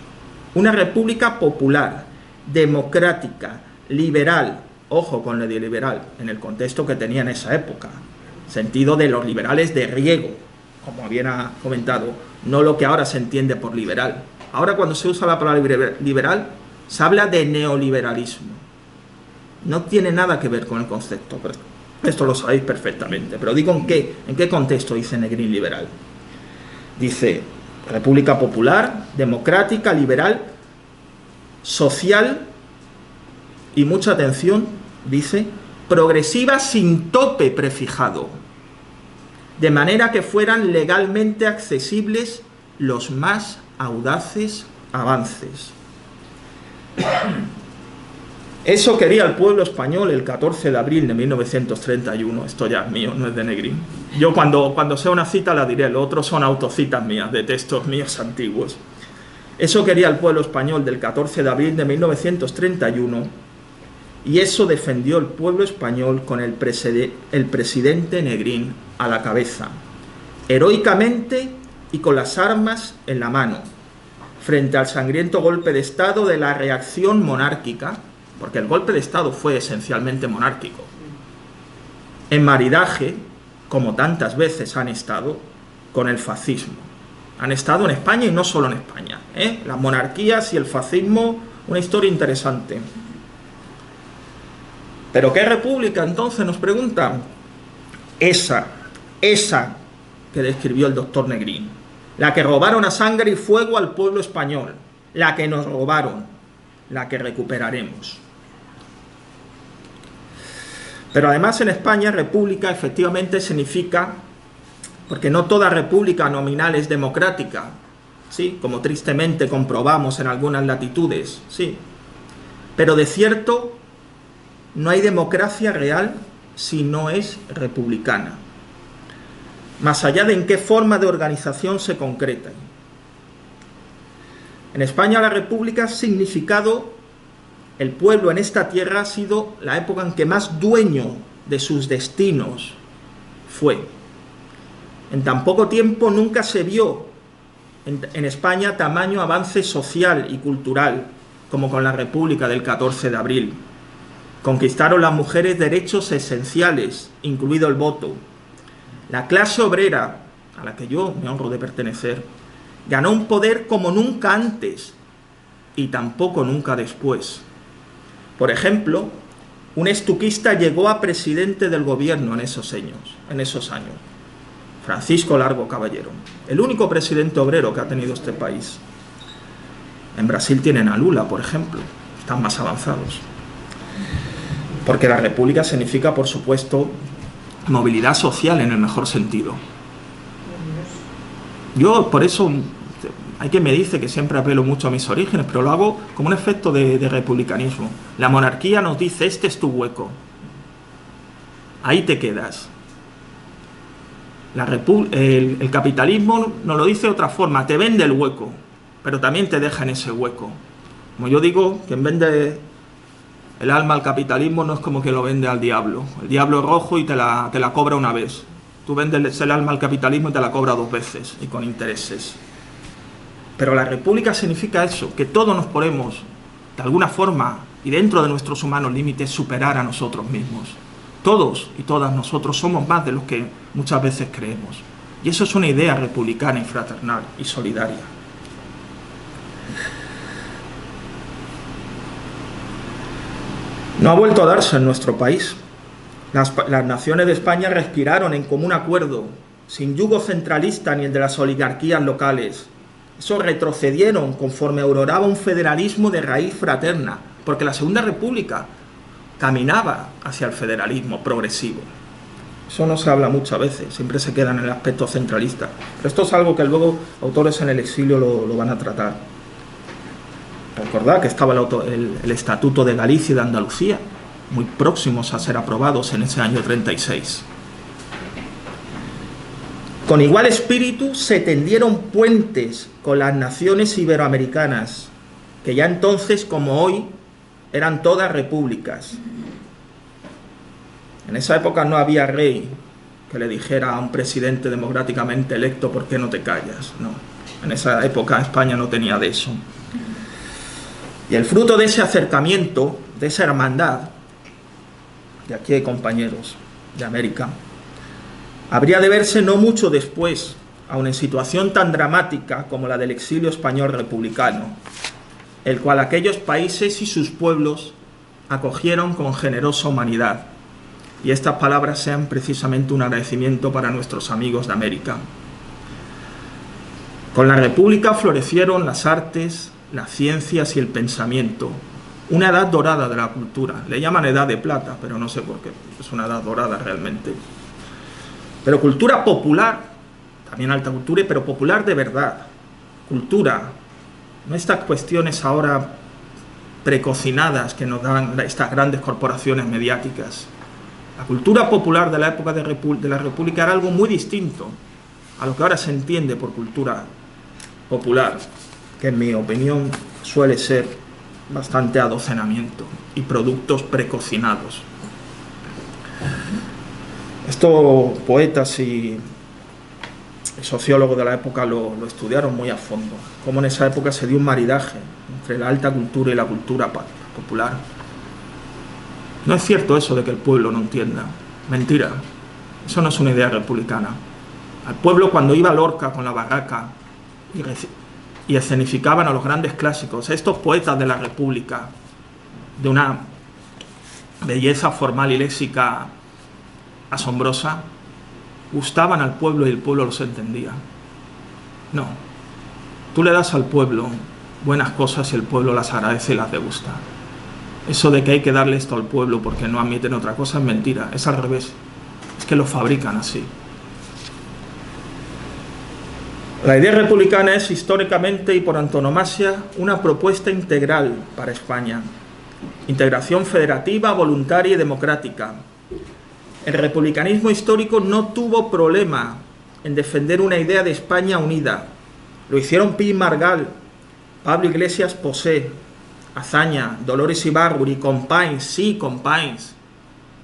Una república popular, democrática, liberal, ojo con lo de liberal, en el contexto que tenía en esa época, sentido de los liberales de riego, como bien ha comentado, no lo que ahora se entiende por liberal. Ahora cuando se usa la palabra liberal, se habla de neoliberalismo. No tiene nada que ver con el concepto, pero esto lo sabéis perfectamente. Pero digo en qué contexto dice Negrín liberal. Dice república popular, democrática, liberal, social y, mucha atención, dice progresiva sin tope prefijado, de manera que fueran legalmente accesibles los más audaces avances. Eso quería el pueblo español el 14 de abril de 1931. Esto ya es mío, no es de Negrín. Yo cuando sea una cita la diré, lo otro son autocitas mías, de textos míos antiguos. Eso quería el pueblo español del 14 de abril de 1931, y eso defendió el pueblo español con el presidente Negrín a la cabeza, heroicamente y con las armas en la mano, frente al sangriento golpe de Estado de la reacción monárquica, porque el golpe de Estado fue esencialmente monárquico, en maridaje, como tantas veces han estado, con el fascismo. Han estado en España y no solo en España, las monarquías y el fascismo, una historia interesante. ¿Pero qué república entonces?, nos preguntan. Esa que describió el doctor Negrín, la que robaron a sangre y fuego al pueblo español, la que nos robaron, la que recuperaremos. Pero además en España república efectivamente significa, porque no toda república nominal es democrática, ¿sí?, como tristemente comprobamos en algunas latitudes, sí, pero de cierto no hay democracia real si no es republicana, más allá de en qué forma de organización se concreta. En España la república ha significado, el pueblo en esta tierra ha sido la época en que más dueño de sus destinos fue. En tan poco tiempo nunca se vio en España tamaño avance social y cultural como con la república del 14 de abril. Conquistaron las mujeres derechos esenciales, incluido el voto. La clase obrera, a la que yo me honro de pertenecer, ganó un poder como nunca antes y tampoco nunca después. Por ejemplo, un estuquista llegó a presidente del gobierno en esos años. Francisco Largo Caballero, el único presidente obrero que ha tenido este país. En Brasil tienen a Lula, por ejemplo, están más avanzados. Porque la república significa, por supuesto, movilidad social en el mejor sentido. Yo, por eso, hay quien me dice que siempre apelo mucho a mis orígenes, pero lo hago como un efecto de republicanismo. La monarquía nos dice, este es tu hueco, ahí te quedas. El capitalismo nos lo dice de otra forma, te vende el hueco, pero también te deja en ese hueco. Como yo digo, quien vende el alma al capitalismo no es como que lo vende al diablo. El diablo es rojo y te la cobra una vez. Tú vendes el alma al capitalismo y te la cobra 2 veces, y con intereses. Pero la república significa eso, que todos nos podemos, de alguna forma, y dentro de nuestros humanos límites, superar a nosotros mismos. Todos y todas nosotros somos más de los que muchas veces creemos. Y eso es una idea republicana y fraternal y solidaria. No ha vuelto a darse en nuestro país. Las naciones de España respiraron en común acuerdo, sin yugo centralista ni el de las oligarquías locales. Eso retrocedieron conforme auroraba un federalismo de raíz fraterna, porque la Segunda República caminaba hacia el federalismo progresivo. Eso no se habla muchas veces, siempre se queda en el aspecto centralista. Pero esto es algo que luego autores en el exilio lo van a tratar. Recordad que estaba el Estatuto de Galicia y de Andalucía, muy próximos a ser aprobados en ese año 36. Con igual espíritu se tendieron puentes con las naciones iberoamericanas, que ya entonces, como hoy, eran todas repúblicas. En esa época no había rey que le dijera a un presidente democráticamente electo ¿por qué no te callas? No. En esa época España no tenía de eso. Y el fruto de ese acercamiento, de esa hermandad, de aquí hay compañeros de América, habría de verse no mucho después, aun en situación tan dramática como la del exilio español republicano, el cual aquellos países y sus pueblos acogieron con generosa humanidad. Y estas palabras sean precisamente un agradecimiento para nuestros amigos de América. Con la República florecieron las artes, las ciencias y el pensamiento, una edad dorada de la cultura. Le llaman edad de plata, pero no sé por qué, es una edad dorada realmente. Pero cultura popular, también alta cultura, pero popular de verdad. Cultura, no estas cuestiones ahora precocinadas que nos dan estas grandes corporaciones mediáticas. La cultura popular de la época de la República era algo muy distinto a lo que ahora se entiende por cultura popular, que en mi opinión suele ser bastante adocenamiento y productos precocinados. Estos poetas y sociólogos de la época lo estudiaron muy a fondo, cómo en esa época se dio un maridaje entre la alta cultura y la cultura popular. No es cierto eso de que el pueblo no entienda, mentira, eso no es una idea republicana. Al pueblo, cuando iba Lorca con la barraca y escenificaban a los grandes clásicos, estos poetas de la República, de una belleza formal y léxica asombrosa, gustaban al pueblo y el pueblo los entendía. No, tú le das al pueblo buenas cosas y el pueblo las agradece y las degusta. Eso de que hay que darle esto al pueblo porque no admiten otra cosa es mentira, es al revés, es que lo fabrican así. La idea republicana es históricamente y por antonomasia una propuesta integral para España. Integración federativa, voluntaria y democrática. El republicanismo histórico no tuvo problema en defender una idea de España unida. Lo hicieron Pi y Margall, Pablo Iglesias Posé, Azaña, Dolores Ibárruri, Companys, sí, Companys.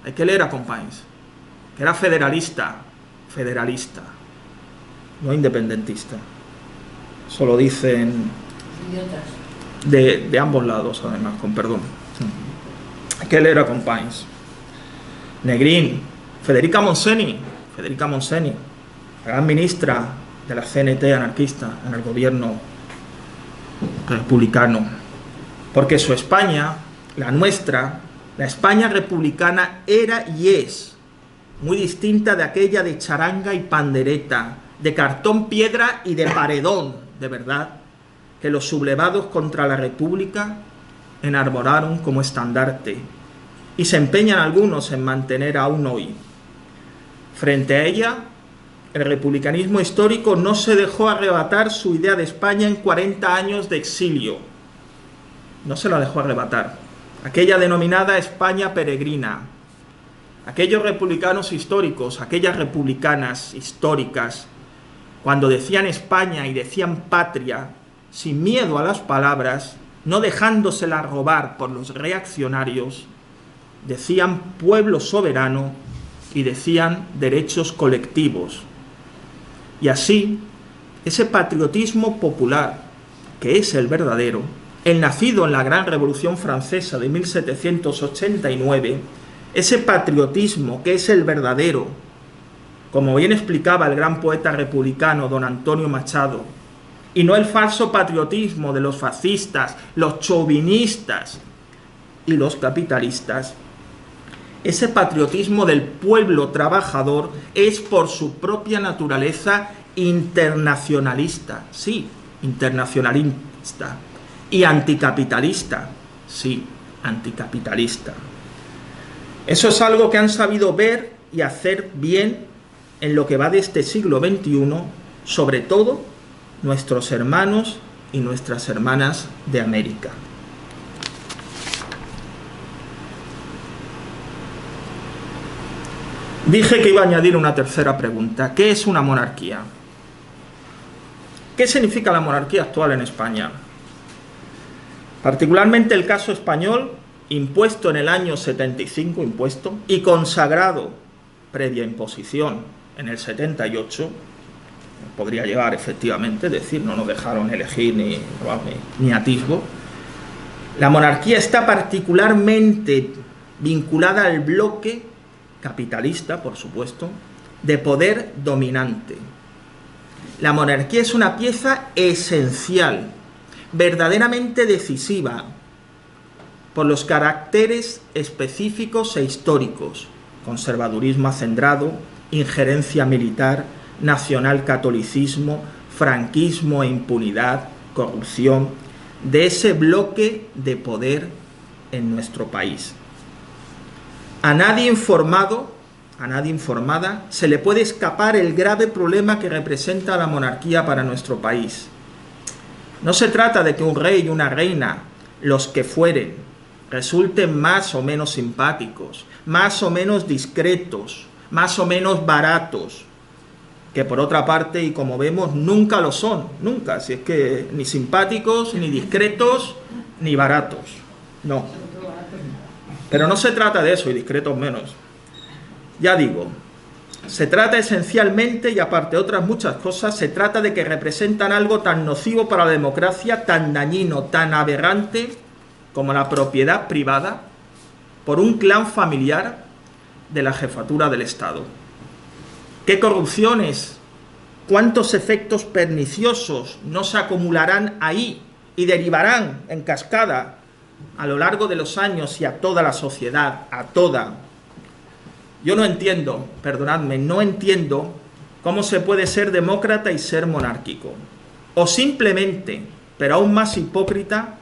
Hay que leer a Companys, que era federalista, no independentista. Eso lo dicen de ambos lados, además, con perdón. ¿Qué le acompañáis? Negrín, Federica Montseny, la gran ministra de la CNT anarquista en el gobierno republicano. Porque su España, la nuestra, la España republicana era y es muy distinta de aquella de charanga y pandereta, de cartón, piedra y de paredón, de verdad, que los sublevados contra la República enarboraron como estandarte y se empeñan algunos en mantener aún hoy. Frente a ella, el republicanismo histórico no se dejó arrebatar su idea de España en 40 años de exilio. No se la dejó arrebatar. Aquella denominada España peregrina. Aquellos republicanos históricos, aquellas republicanas históricas, cuando decían España y decían patria, sin miedo a las palabras, no dejándosela robar por los reaccionarios, decían pueblo soberano y decían derechos colectivos. Y así, ese patriotismo popular, que es el verdadero, el nacido en la gran Revolución Francesa de 1789, ese patriotismo que es el verdadero, como bien explicaba el gran poeta republicano don Antonio Machado, y no el falso patriotismo de los fascistas, los chauvinistas y los capitalistas. Ese patriotismo del pueblo trabajador es por su propia naturaleza internacionalista, sí, internacionalista, y anticapitalista, sí, anticapitalista. Eso es algo que han sabido ver y hacer bien en lo que va de este siglo XXI, sobre todo nuestros hermanos y nuestras hermanas de América. Dije que iba a añadir una tercera pregunta. ¿Qué es una monarquía? ¿Qué significa la monarquía actual en España? Particularmente el caso español, impuesto en el año 75, y consagrado previa imposición en el 78, podría llegar efectivamente, es decir, no nos dejaron elegir ni atisbo. La monarquía está particularmente vinculada al bloque capitalista, por supuesto, de poder dominante. La monarquía es una pieza esencial, verdaderamente decisiva, por los caracteres específicos e históricos: conservadurismo acendrado, injerencia militar, nacionalcatolicismo, franquismo e impunidad, corrupción, de ese bloque de poder en nuestro país. A nadie informado, a nadie informada, se le puede escapar el grave problema que representa la monarquía para nuestro país. No se trata de que un rey y una reina, los que fueren, resulten más o menos simpáticos, más o menos discretos, más o menos baratos, que por otra parte, y como vemos, nunca lo son, nunca, si es que ni simpáticos, ni discretos, ni baratos, no. Pero no se trata de eso, y discretos menos. Ya digo, se trata esencialmente, y aparte de otras muchas cosas, se trata de que representan algo tan nocivo para la democracia, tan dañino, tan aberrante, como la propiedad privada por un clan familiar de la jefatura del Estado. ¿Qué corrupciones, cuántos efectos perniciosos no se acumularán ahí y derivarán en cascada a lo largo de los años y a toda la sociedad, a toda? Yo no entiendo, perdonadme, no entiendo cómo se puede ser demócrata y ser monárquico. O simplemente, pero aún más hipócrita,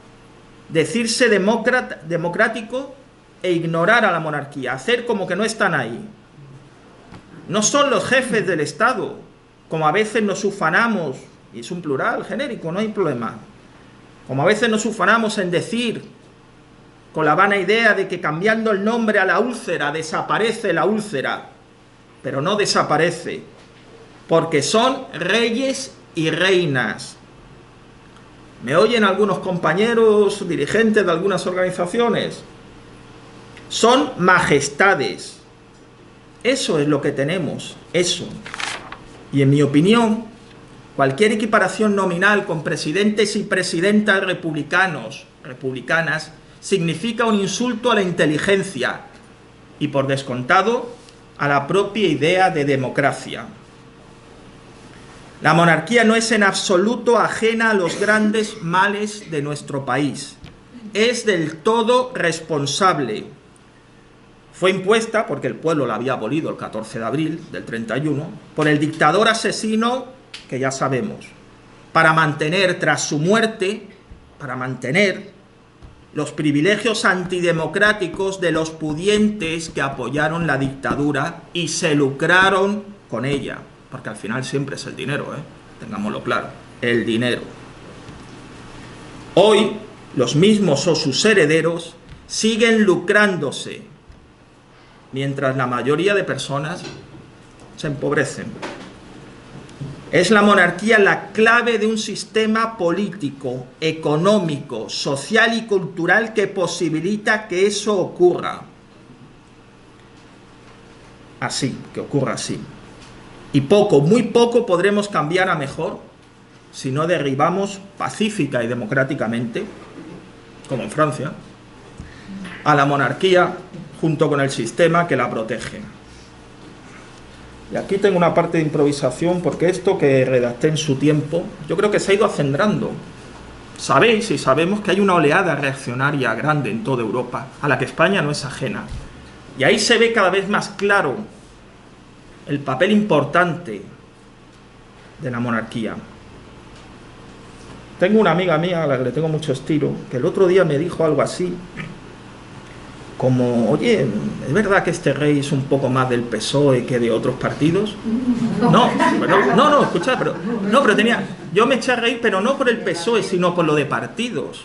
decirse democrático e ignorar a la monarquía, hacer como que no están ahí. No son los jefes del Estado, como a veces nos ufanamos, y es un plural genérico, no hay problema, como a veces nos ufanamos en decir, con la vana idea de que cambiando el nombre a la úlcera desaparece la úlcera, pero no desaparece, porque son reyes y reinas. ¿Me oyen algunos compañeros dirigentes de algunas organizaciones? Son majestades. Eso es lo que tenemos, eso. Y en mi opinión, cualquier equiparación nominal con presidentes y presidentas republicanos, republicanas, significa un insulto a la inteligencia y, por descontado, a la propia idea de democracia. La monarquía no es en absoluto ajena a los grandes males de nuestro país. Es del todo responsable. Fue impuesta, porque el pueblo la había abolido el 14 de abril del 31, por el dictador asesino que ya sabemos, para mantener tras su muerte, para mantener los privilegios antidemocráticos de los pudientes que apoyaron la dictadura y se lucraron con ella, porque al final siempre es el dinero, tengámoslo claro, el dinero. Hoy, los mismos o sus herederos siguen lucrándose, mientras la mayoría de personas se empobrecen. Es la monarquía la clave de un sistema político, económico, social y cultural que posibilita que eso ocurra. Así, que ocurra así. Y poco, muy poco podremos cambiar a mejor si no derribamos pacífica y democráticamente, como en Francia, a la monarquía junto con el sistema que la protege. Y aquí tengo una parte de improvisación, porque esto que redacté en su tiempo, yo creo que se ha ido acendrando. Sabéis y sabemos que hay una oleada reaccionaria grande en toda Europa, a la que España no es ajena. Y ahí se ve cada vez más claro el papel importante de la monarquía. Tengo una amiga mía a la que le tengo mucho estilo, que el otro día me dijo algo así, como, oye, ¿es verdad que este rey es un poco más del PSOE que de otros partidos? No, escucha, pero yo me eché a reír, pero no por el PSOE, sino por lo de partidos.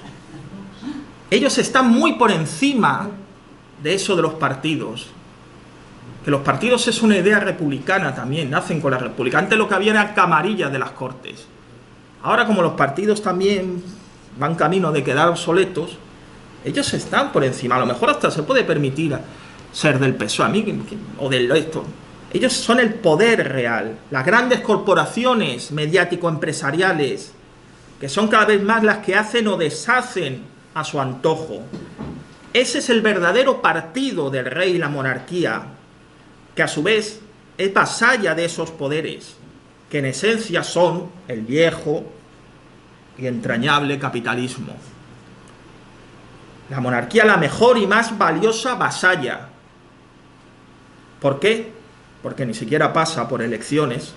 Ellos están muy por encima de eso de los partidos. Que los partidos es una idea republicana también, nacen con la república. Antes lo que había eran camarillas de las cortes. Ahora, como los partidos también van camino de quedar obsoletos, ellos están por encima. A lo mejor hasta se puede permitir ser del PSOE o del esto. Ellos son el poder real. Las grandes corporaciones mediático-empresariales, que son cada vez más las que hacen o deshacen a su antojo. Ese es el verdadero partido del rey y la monarquía, que a su vez es vasalla de esos poderes, que en esencia son el viejo y entrañable capitalismo. La monarquía, la mejor y más valiosa vasalla. ¿Por qué? Porque ni siquiera pasa por elecciones.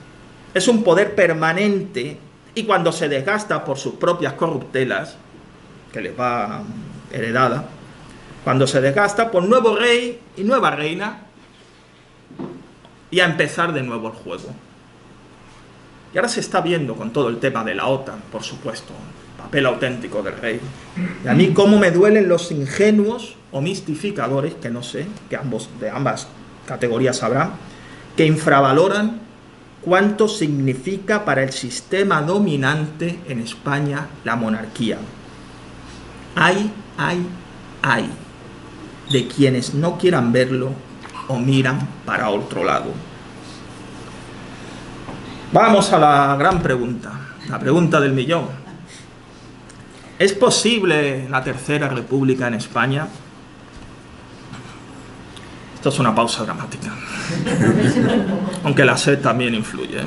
Es un poder permanente y cuando se desgasta por sus propias corruptelas, que les va heredada, cuando se desgasta por nuevo rey y nueva reina, y a empezar de nuevo el juego. Y ahora se está viendo con todo el tema de la OTAN, por supuesto, papel auténtico del rey. Y a mí cómo me duelen los ingenuos o mistificadores, que no sé, que de ambas categorías habrá, que infravaloran cuánto significa para el sistema dominante en España la monarquía. Hay de quienes no quieran verlo o miran para otro lado. Vamos a la gran pregunta, la pregunta del millón. ¿Es posible la Tercera República en España? Esto es una pausa dramática. Aunque la sed también influye.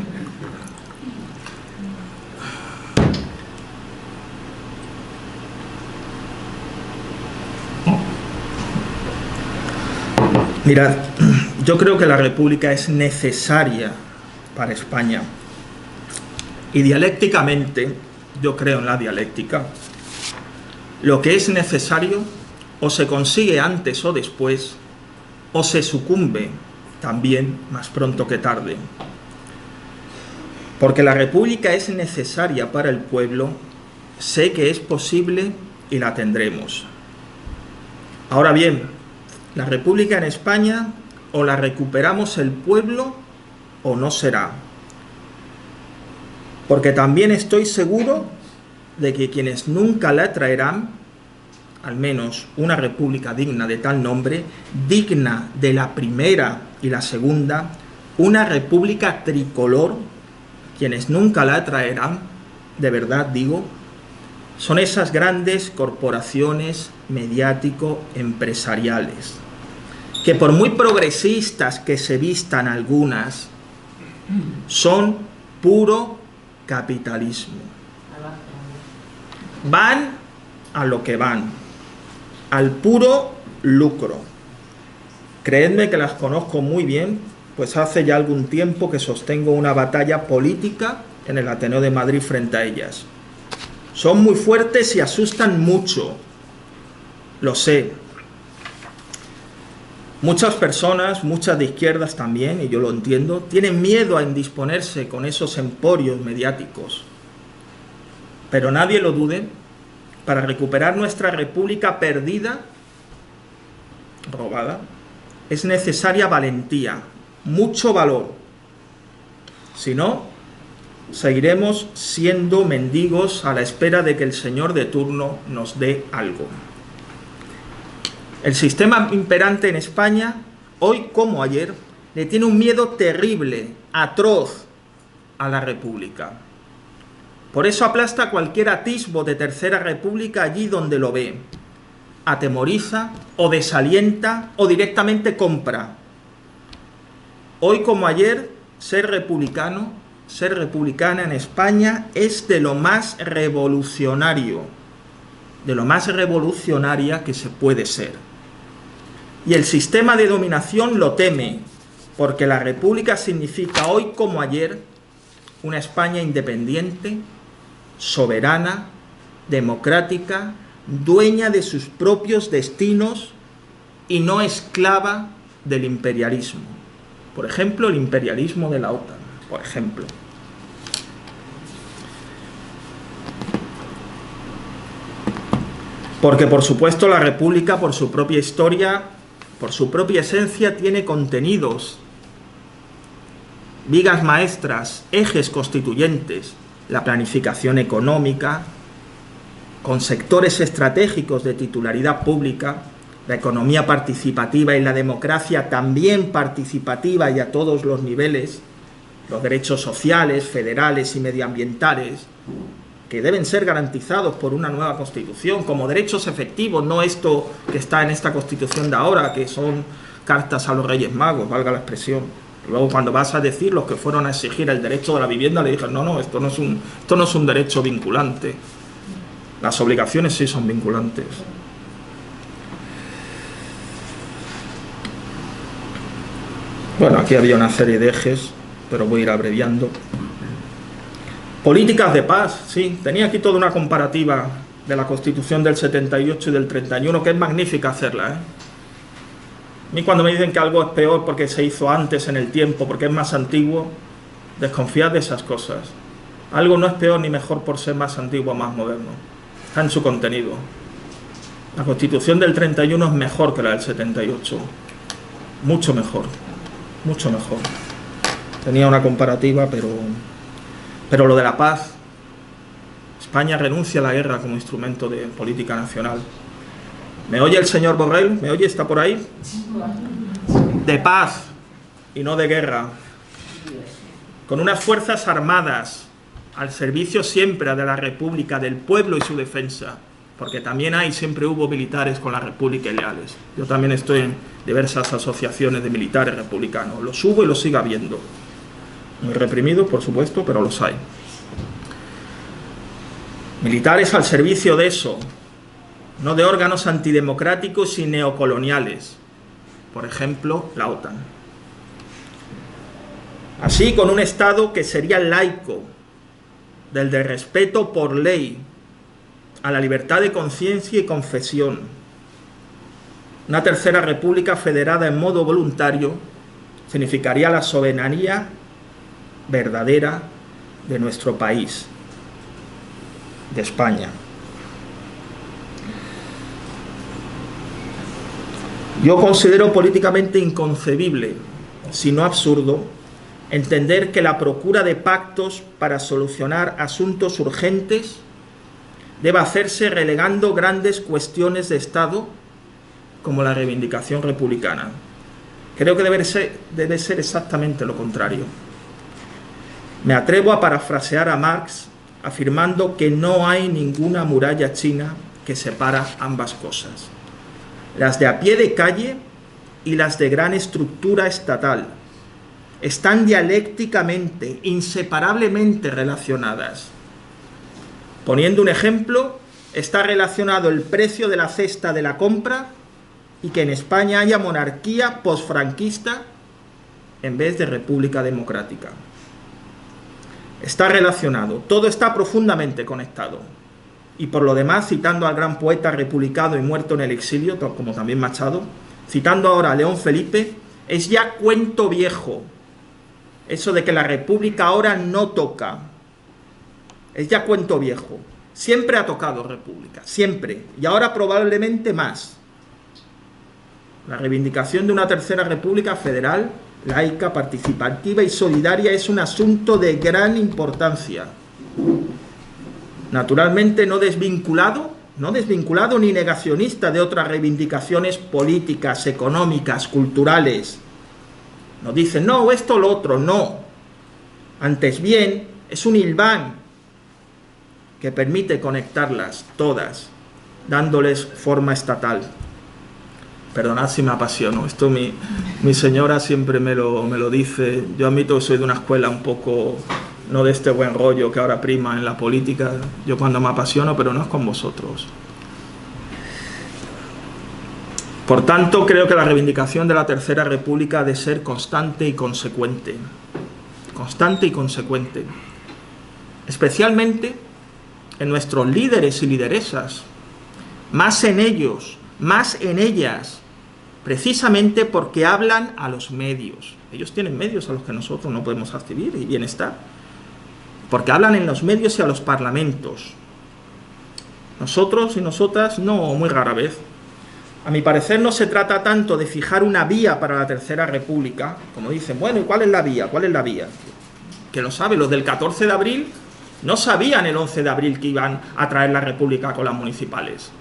Mirad, yo creo que la República es necesaria para España. Y dialécticamente, yo creo en la dialéctica, lo que es necesario o se consigue antes o después, o se sucumbe también más pronto que tarde. Porque la República es necesaria para el pueblo, sé que es posible y la tendremos. Ahora bien, la República en España o la recuperamos el pueblo o no será. Porque también estoy seguro de que quienes nunca la traerán, al menos una república digna de tal nombre, digna de la primera y la segunda, una república tricolor, quienes nunca la traerán, de verdad digo, son esas grandes corporaciones mediático-empresariales, que por muy progresistas que se vistan algunas, son puro capitalismo. Van a lo que van, al puro lucro. Creedme que las conozco muy bien, pues hace ya algún tiempo que sostengo una batalla política en el Ateneo de Madrid frente a ellas. Son muy fuertes y asustan mucho, lo sé. Muchas personas, muchas de izquierdas también, y yo lo entiendo, tienen miedo a indisponerse con esos emporios mediáticos. Pero nadie lo dude, para recuperar nuestra república perdida, robada, es necesaria valentía, mucho valor. Si no, seguiremos siendo mendigos a la espera de que el señor de turno nos dé algo. El sistema imperante en España, hoy como ayer, le tiene un miedo terrible, atroz, a la República. Por eso aplasta cualquier atisbo de Tercera República allí donde lo ve. Atemoriza o desalienta o directamente compra. Hoy como ayer, ser republicano, ser republicana en España es de lo más revolucionario, de lo más revolucionaria que se puede ser. Y el sistema de dominación lo teme, porque la república significa hoy como ayer una España independiente, soberana, democrática, dueña de sus propios destinos y no esclava del imperialismo. Por ejemplo, el imperialismo de la OTAN, por ejemplo. Porque, por supuesto, la República, por su propia historia, por su propia esencia, tiene contenidos, vigas maestras, ejes constituyentes, la planificación económica, con sectores estratégicos de titularidad pública, la economía participativa y la democracia también participativa y a todos los niveles, los derechos sociales, federales y medioambientales, que deben ser garantizados por una nueva Constitución como derechos efectivos, no esto que está en esta Constitución de ahora, que son cartas a los Reyes Magos, valga la expresión. Luego cuando vas a decir los que fueron a exigir el derecho de la vivienda, le dijeron, no, esto no es un derecho vinculante. Las obligaciones sí son vinculantes. Bueno, aquí había una serie de ejes, pero voy a ir abreviando. Políticas de paz, sí. Tenía aquí toda una comparativa de la Constitución del 78 y del 31, que es magnífica hacerla, ¿eh? A mí cuando me dicen que algo es peor porque se hizo antes en el tiempo, porque es más antiguo, desconfiad de esas cosas. Algo no es peor ni mejor por ser más antiguo o más moderno. Está en su contenido. La Constitución del 31 es mejor que la del 78. Mucho mejor. Mucho mejor. Tenía una comparativa, pero lo de la paz. España renuncia a la guerra como instrumento de política nacional. ¿Me oye el señor Borrell? ¿Me oye? ¿Está por ahí? De paz y no de guerra. Con unas fuerzas armadas al servicio siempre de la República, del pueblo y su defensa. Porque también siempre hubo militares con la República y leales. Yo también estoy en diversas asociaciones de militares republicanos. Los hubo y los sigue habiendo. Muy reprimidos, por supuesto, pero los hay. Militares al servicio de eso, no de órganos antidemocráticos y neocoloniales. Por ejemplo, la OTAN. Así, con un Estado que sería laico, del de respeto por ley, a la libertad de conciencia y confesión. Una tercera república federada en modo voluntario significaría la soberanía verdadera de nuestro país, de España. Yo considero políticamente inconcebible, si no absurdo, entender que la procura de pactos para solucionar asuntos urgentes deba hacerse relegando grandes cuestiones de Estado como la reivindicación republicana. Creo que debe ser exactamente lo contrario. Me atrevo a parafrasear a Marx afirmando que no hay ninguna muralla china que separa ambas cosas, las de a pie de calle y las de gran estructura estatal. Están dialécticamente, inseparablemente relacionadas. Poniendo un ejemplo, está relacionado el precio de la cesta de la compra y que en España haya monarquía posfranquista en vez de república democrática. Está relacionado, todo está profundamente conectado. Y por lo demás, citando al gran poeta republicano y muerto en el exilio, como también Machado, citando ahora a León Felipe, es ya cuento viejo eso de que la república ahora no toca. Es ya cuento viejo. Siempre ha tocado república, siempre, y ahora probablemente más. La reivindicación de una tercera república federal, laica, participativa y solidaria es un asunto de gran importancia. Naturalmente no desvinculado ni negacionista de otras reivindicaciones políticas, económicas, culturales. No dicen, no, esto o lo otro, no. Antes bien, es un hilván que permite conectarlas todas, dándoles forma estatal. Perdonad si me apasiono, esto mi señora siempre me lo dice. Yo admito que soy de una escuela un poco, no de este buen rollo que ahora prima en la política. Yo cuando me apasiono, pero no es con vosotros. Por tanto, creo que la reivindicación de la Tercera República ha de ser constante y consecuente. Constante y consecuente. Especialmente en nuestros líderes y lideresas. Más en ellos, más en ellas. Precisamente porque hablan a los medios. Ellos tienen medios a los que nosotros no podemos acceder y bienestar. Porque hablan en los medios y a los parlamentos. Nosotros y nosotras no, muy rara vez. A mi parecer no se trata tanto de fijar una vía para la Tercera República, como dicen, bueno, ¿y cuál es la vía? ¿Cuál es la vía? Que lo saben, los del 14 de abril no sabían el 11 de abril que iban a traer la República con las municipales.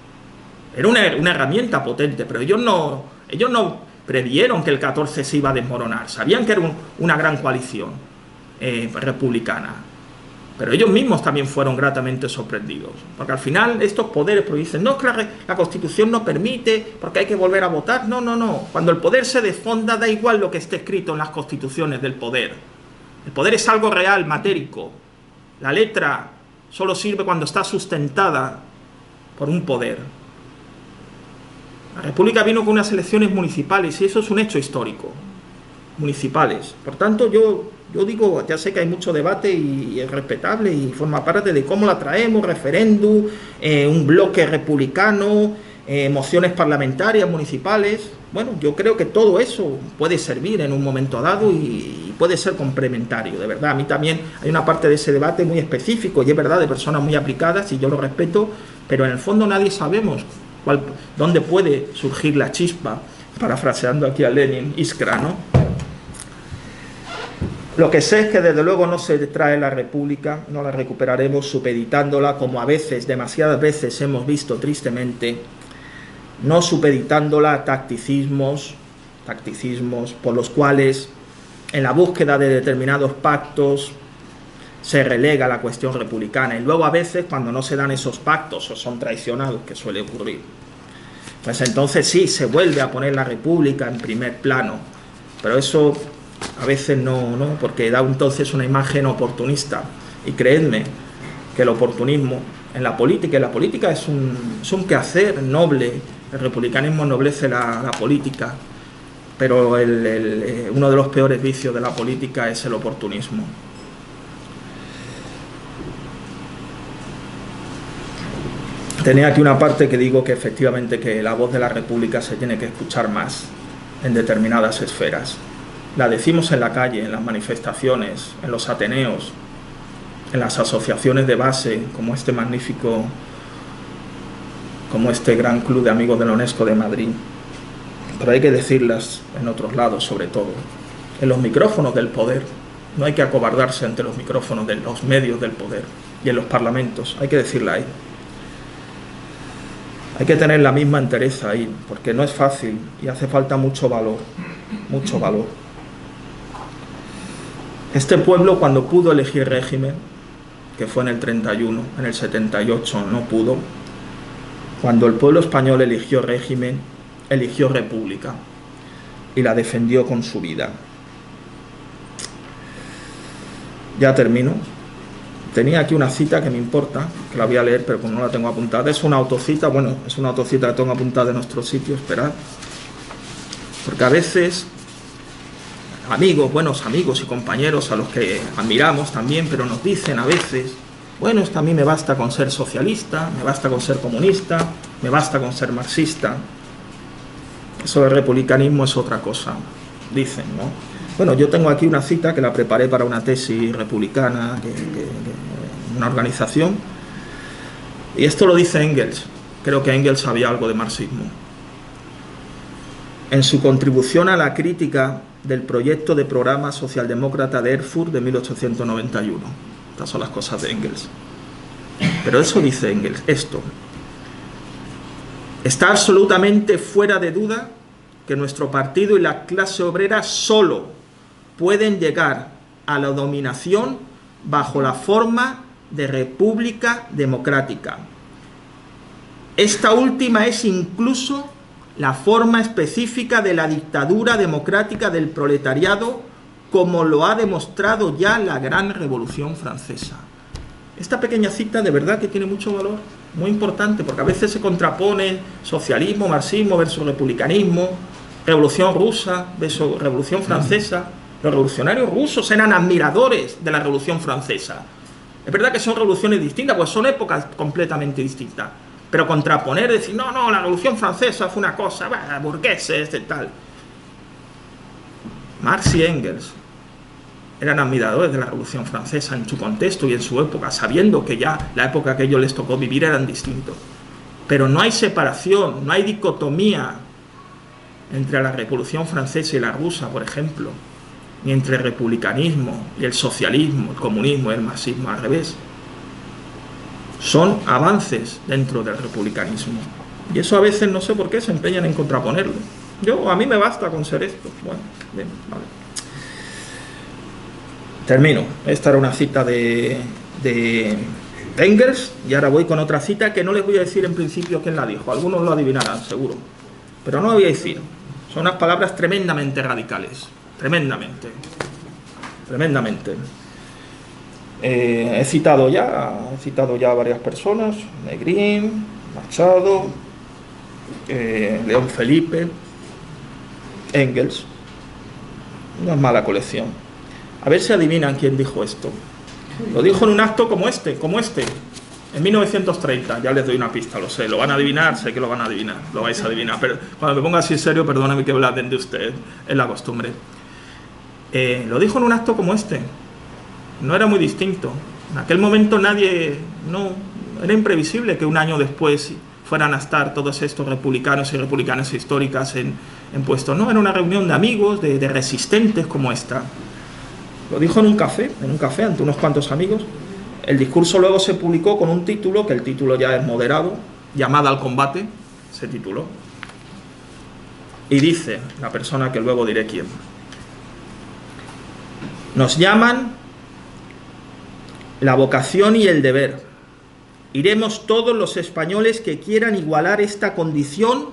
Era una herramienta potente, pero ellos no previeron que el 14 se iba a desmoronar. Sabían que era una gran coalición republicana. Pero ellos mismos también fueron gratamente sorprendidos. Porque al final estos poderes pues dicen, no, que la Constitución no permite, porque hay que volver a votar. No, no, no. Cuando el poder se desfonda, da igual lo que esté escrito en las constituciones del poder. El poder es algo real, matérico. La letra solo sirve cuando está sustentada por un poder. La República vino con unas elecciones municipales y eso es un hecho histórico. Municipales. Por tanto, yo digo, ya sé que hay mucho debate y es respetable y forma parte de cómo la traemos, referéndum, un bloque republicano, mociones parlamentarias, municipales. Bueno, yo creo que todo eso puede servir en un momento dado y puede ser complementario, de verdad. A mí también hay una parte de ese debate muy específico y es verdad, de personas muy aplicadas y yo lo respeto, pero en el fondo nadie sabemos dónde puede surgir la chispa, parafraseando aquí a Lenin, Iskra, ¿no? Lo que sé es que desde luego no se trae la República, no la recuperaremos supeditándola, como a veces, demasiadas veces hemos visto tristemente, no supeditándola a tacticismos por los cuales en la búsqueda de determinados pactos se relega la cuestión republicana y luego a veces cuando no se dan esos pactos o son traicionados, que suele ocurrir, pues entonces sí, se vuelve a poner la República en primer plano, pero eso a veces no, porque da entonces una imagen oportunista y creedme que el oportunismo en la política es un quehacer noble, el republicanismo ennoblece la política, pero uno de los peores vicios de la política es el oportunismo. Tenía aquí una parte que digo que efectivamente que la voz de la República se tiene que escuchar más en determinadas esferas. La decimos en la calle, en las manifestaciones, en los ateneos, en las asociaciones de base, como este magnífico, como este gran club de amigos de la UNESCO de Madrid. Pero hay que decirlas en otros lados, sobre todo. En los micrófonos del poder. No hay que acobardarse ante los micrófonos de los medios del poder. Y en los parlamentos. Hay que decirla ahí. Hay que tener la misma entereza ahí, porque no es fácil y hace falta mucho valor. Mucho valor. Este pueblo, cuando pudo elegir régimen, que fue en el 31, en el 78 no pudo, cuando el pueblo español eligió régimen, eligió república y la defendió con su vida. Ya termino. Tenía aquí una cita que me importa, que la voy a leer, pero como no la tengo apuntada, es una autocita, bueno, es una autocita que tengo apuntada en nuestro sitio, esperad. Porque a veces, amigos, buenos amigos y compañeros a los que admiramos también, pero nos dicen a veces, bueno, es que a mí me basta con ser socialista, me basta con ser comunista, me basta con ser marxista. Eso del republicanismo es otra cosa, dicen, ¿no? Bueno, yo tengo aquí una cita que la preparé para una tesis republicana, una organización, y esto lo dice Engels. Creo que Engels sabía algo de marxismo. En su contribución a la crítica del proyecto de programa socialdemócrata de Erfurt de 1891. Estas son las cosas de Engels. Pero eso dice Engels, esto. Está absolutamente fuera de duda que nuestro partido y la clase obrera solo pueden llegar a la dominación bajo la forma de república democrática. Esta última es incluso la forma específica de la dictadura democrática del proletariado, como lo ha demostrado ya la gran Revolución Francesa. Esta pequeña cita de verdad que tiene mucho valor, muy importante, porque a veces se contrapone socialismo, marxismo versus republicanismo, Revolución Rusa versus Revolución Francesa. Los revolucionarios rusos eran admiradores de la Revolución Francesa. Es verdad que son revoluciones distintas, pues son épocas completamente distintas. Pero contraponer, decir, no, la Revolución Francesa fue una cosa, burgueses, tal. Marx y Engels eran admiradores de la Revolución Francesa en su contexto y en su época, sabiendo que ya la época que a ellos les tocó vivir eran distintos. Pero no hay separación, no hay dicotomía entre la Revolución Francesa y la rusa, por ejemplo, ni entre el republicanismo y el socialismo, el comunismo y el marxismo, al revés. Son avances dentro del republicanismo. Y eso a veces no sé por qué se empeñan en contraponerlo. A mí me basta con ser esto. Bueno, bien, vale. Termino. Esta era una cita de Engels, y ahora voy con otra cita que no les voy a decir en principio quién la dijo. Algunos lo adivinarán, seguro. Pero no lo voy a decir. Son unas palabras tremendamente radicales. Tremendamente. He citado ya a varias personas, Negrín, Machado, León Felipe, Engels. No es mala colección. A ver si adivinan quién dijo esto. Lo dijo en un acto como este, en 1930. Ya les doy una pista, lo sé, lo van a adivinar, sé que lo van a adivinar, lo vais a adivinar, pero cuando me ponga así en serio, perdóname que hablen de ustedes, es la costumbre. Lo dijo en un acto como este. No era muy distinto. En aquel momento era imprevisible que un año después fueran a estar todos estos republicanos y republicanas históricas en puestos. No, era una reunión de amigos, de resistentes como esta. Lo dijo en un café ante unos cuantos amigos. El discurso luego se publicó con un título, que el título ya es moderado, Llamada al combate, se tituló. Y dice la persona que luego diré quién. Nos llaman la vocación y el deber. Iremos todos los españoles que quieran igualar esta condición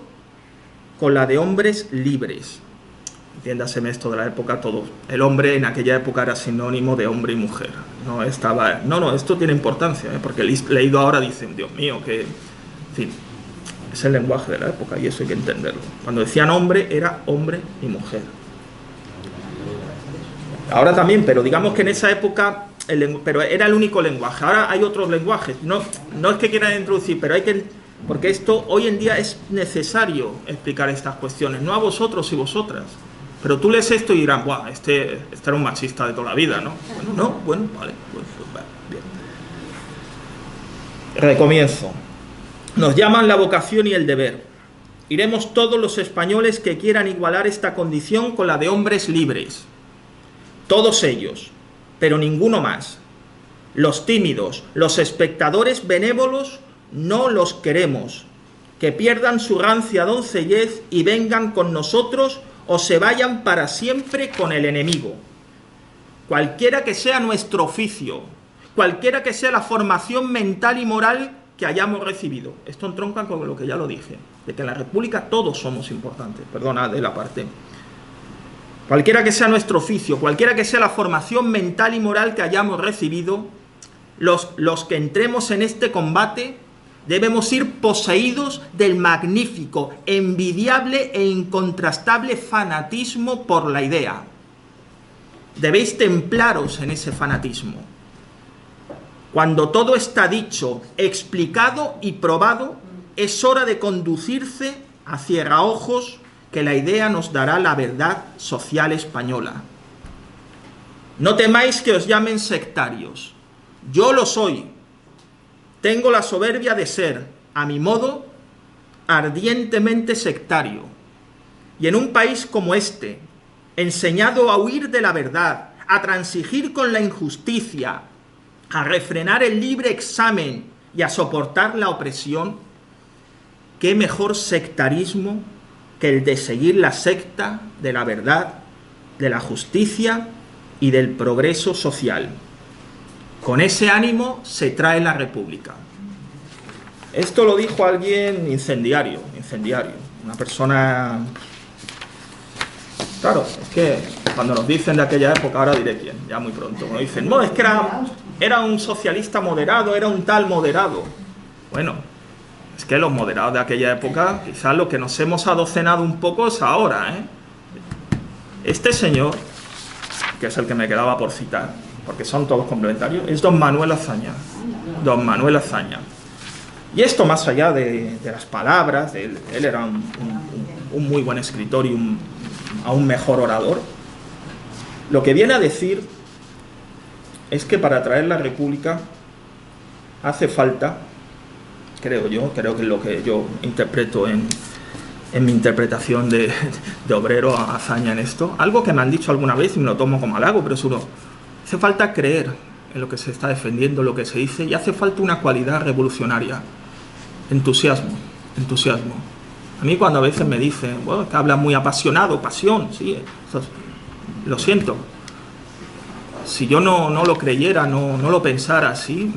con la de hombres libres. Entiéndaseme esto de la época, todo. El hombre en aquella época era sinónimo de hombre y mujer. No, esto tiene importancia, porque leído ahora dicen, Dios mío, que... En fin, es el lenguaje de la época y eso hay que entenderlo. Cuando decían hombre, era hombre y mujer. Ahora también, pero digamos que en esa época... pero era el único lenguaje. Ahora hay otros lenguajes. No es que quieran introducir, pero hay que... Porque esto hoy en día es necesario explicar estas cuestiones, no a vosotros y vosotras. Pero tú lees esto y dirán, ¡buah! Este era un machista de toda la vida, ¿no? Bueno, vale, pues bien. Recomienzo. Nos llaman la vocación y el deber. Iremos todos los españoles que quieran igualar esta condición con la de hombres libres. Todos ellos, pero ninguno más. Los tímidos, los espectadores benévolos, no los queremos. Que pierdan su rancia doncellez y vengan con nosotros o se vayan para siempre con el enemigo. Cualquiera que sea nuestro oficio, cualquiera que sea la formación mental y moral que hayamos recibido. Esto entronca con lo que ya lo dije, de que en la República todos somos importantes, perdona de la parte. Cualquiera que sea nuestro oficio, cualquiera que sea la formación mental y moral que hayamos recibido, los que entremos en este combate debemos ir poseídos del magnífico, envidiable e incontrastable fanatismo por la idea. Debéis templaros en ese fanatismo. Cuando todo está dicho, explicado y probado, es hora de conducirse a cierraojos que la idea nos dará la verdad social española. No temáis que os llamen sectarios. Yo lo soy. Tengo la soberbia de ser, a mi modo, ardientemente sectario. Y en un país como este, enseñado a huir de la verdad, a transigir con la injusticia, a refrenar el libre examen y a soportar la opresión, ¿qué mejor sectarismo que el de seguir la secta de la verdad, de la justicia y del progreso social? Con ese ánimo se trae la República. Esto lo dijo alguien incendiario, una persona... Claro, es que cuando nos dicen de aquella época, ahora diré quién, ya muy pronto, nos dicen, no, es que era un socialista moderado, era un tal moderado. Bueno, es que los moderados de aquella época, quizás lo que nos hemos adocenado un poco es ahora, ¿eh? Este señor, que es el que me quedaba por citar, porque son todos complementarios, es don Manuel Azaña. Don Manuel Azaña. Y esto más allá de las palabras, él era un muy buen escritor y un aún mejor orador. Lo que viene a decir es que para traer la República hace falta, creo que es lo que yo interpreto en mi interpretación de obrero a Azaña en esto, algo que me han dicho alguna vez y me lo tomo como halago, pero seguro, hace falta creer en lo que se está defendiendo, lo que se dice, y hace falta una cualidad revolucionaria, entusiasmo. A mí cuando a veces me dicen, bueno, que habla muy apasionado, pasión, sí, eso, lo siento. Si yo no lo creyera, no lo pensara así,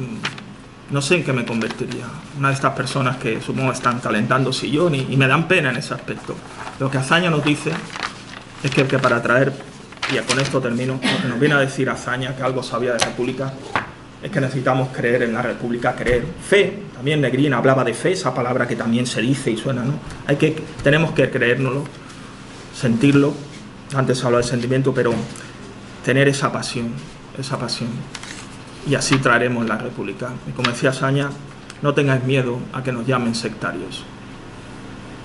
no sé en qué me convertiría. Una de estas personas que supongo están calentando sillón y me dan pena en ese aspecto. Lo que Azaña nos dice es que para traer, y con esto termino, lo que nos viene a decir Azaña, que algo sabía de República, es que necesitamos creer en la República, creer. Fe, también Negrín hablaba de fe, esa palabra que también se dice y suena, ¿no? Tenemos que creérnoslo, sentirlo, antes hablaba del sentimiento, pero tener esa pasión, y así traeremos la República. Y como decía Azaña, no tengáis miedo a que nos llamen sectarios.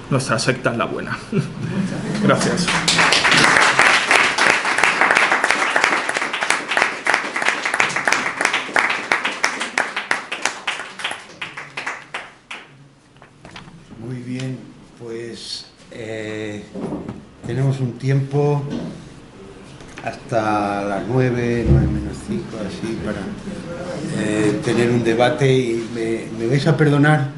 Nuestra secta es la buena. Gracias. Muy bien, pues tenemos un tiempo hasta las 9 menos 5, así, para tener un debate, y me vais a perdonar.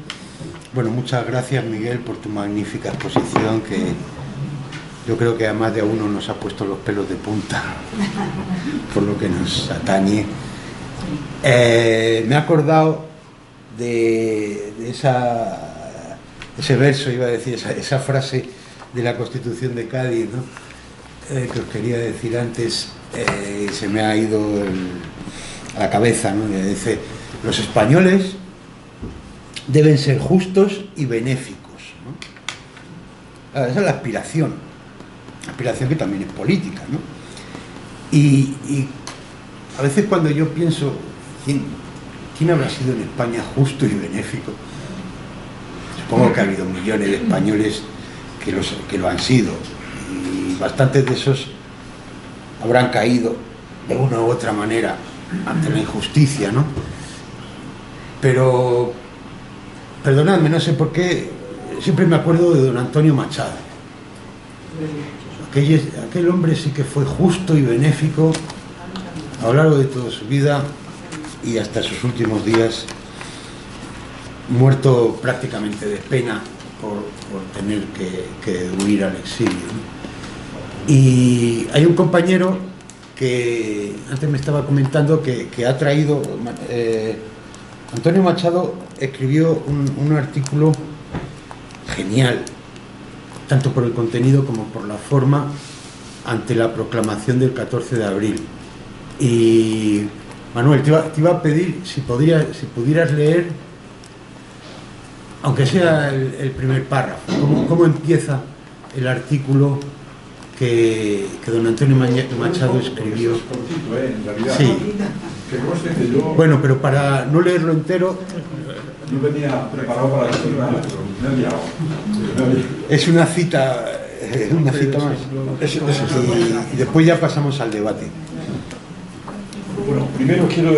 Bueno, muchas gracias, Miguel, por tu magnífica exposición, que yo creo que a más de uno nos ha puesto los pelos de punta por lo que nos atañe. Me he acordado de ese verso, iba a decir, esa frase de la Constitución de Cádiz, ¿no? Que os quería decir antes, se me ha ido a la cabeza, ¿no? Dice, los españoles deben ser justos y benéficos, ¿no? Esa es la aspiración que también es política, ¿no? Y a veces cuando yo pienso, ¿quién habrá sido en España justo y benéfico? Supongo que ha habido millones de españoles que lo han sido, y bastantes de esos habrán caído de una u otra manera ante la injusticia, ¿no? Pero, perdonadme, no sé por qué, siempre me acuerdo de don Antonio Machado. Aquel hombre sí que fue justo y benéfico a lo largo de toda su vida y hasta sus últimos días, muerto prácticamente de pena por tener que huir al exilio, ¿no? Y hay un compañero que antes me estaba comentando que ha traído... Antonio Machado escribió un artículo genial, tanto por el contenido como por la forma, ante la proclamación del 14 de abril. Y Manuel, te iba a pedir si pudieras leer, aunque sea el primer párrafo, cómo empieza el artículo que don Antonio Machado escribió. Es cortito, en realidad. Sí. Que conste que yo Bueno, pero para no leerlo entero, no venía preparado para decir nada, pero me he liado. es una cita más. Y después ya pasamos al debate. Bueno, primero quiero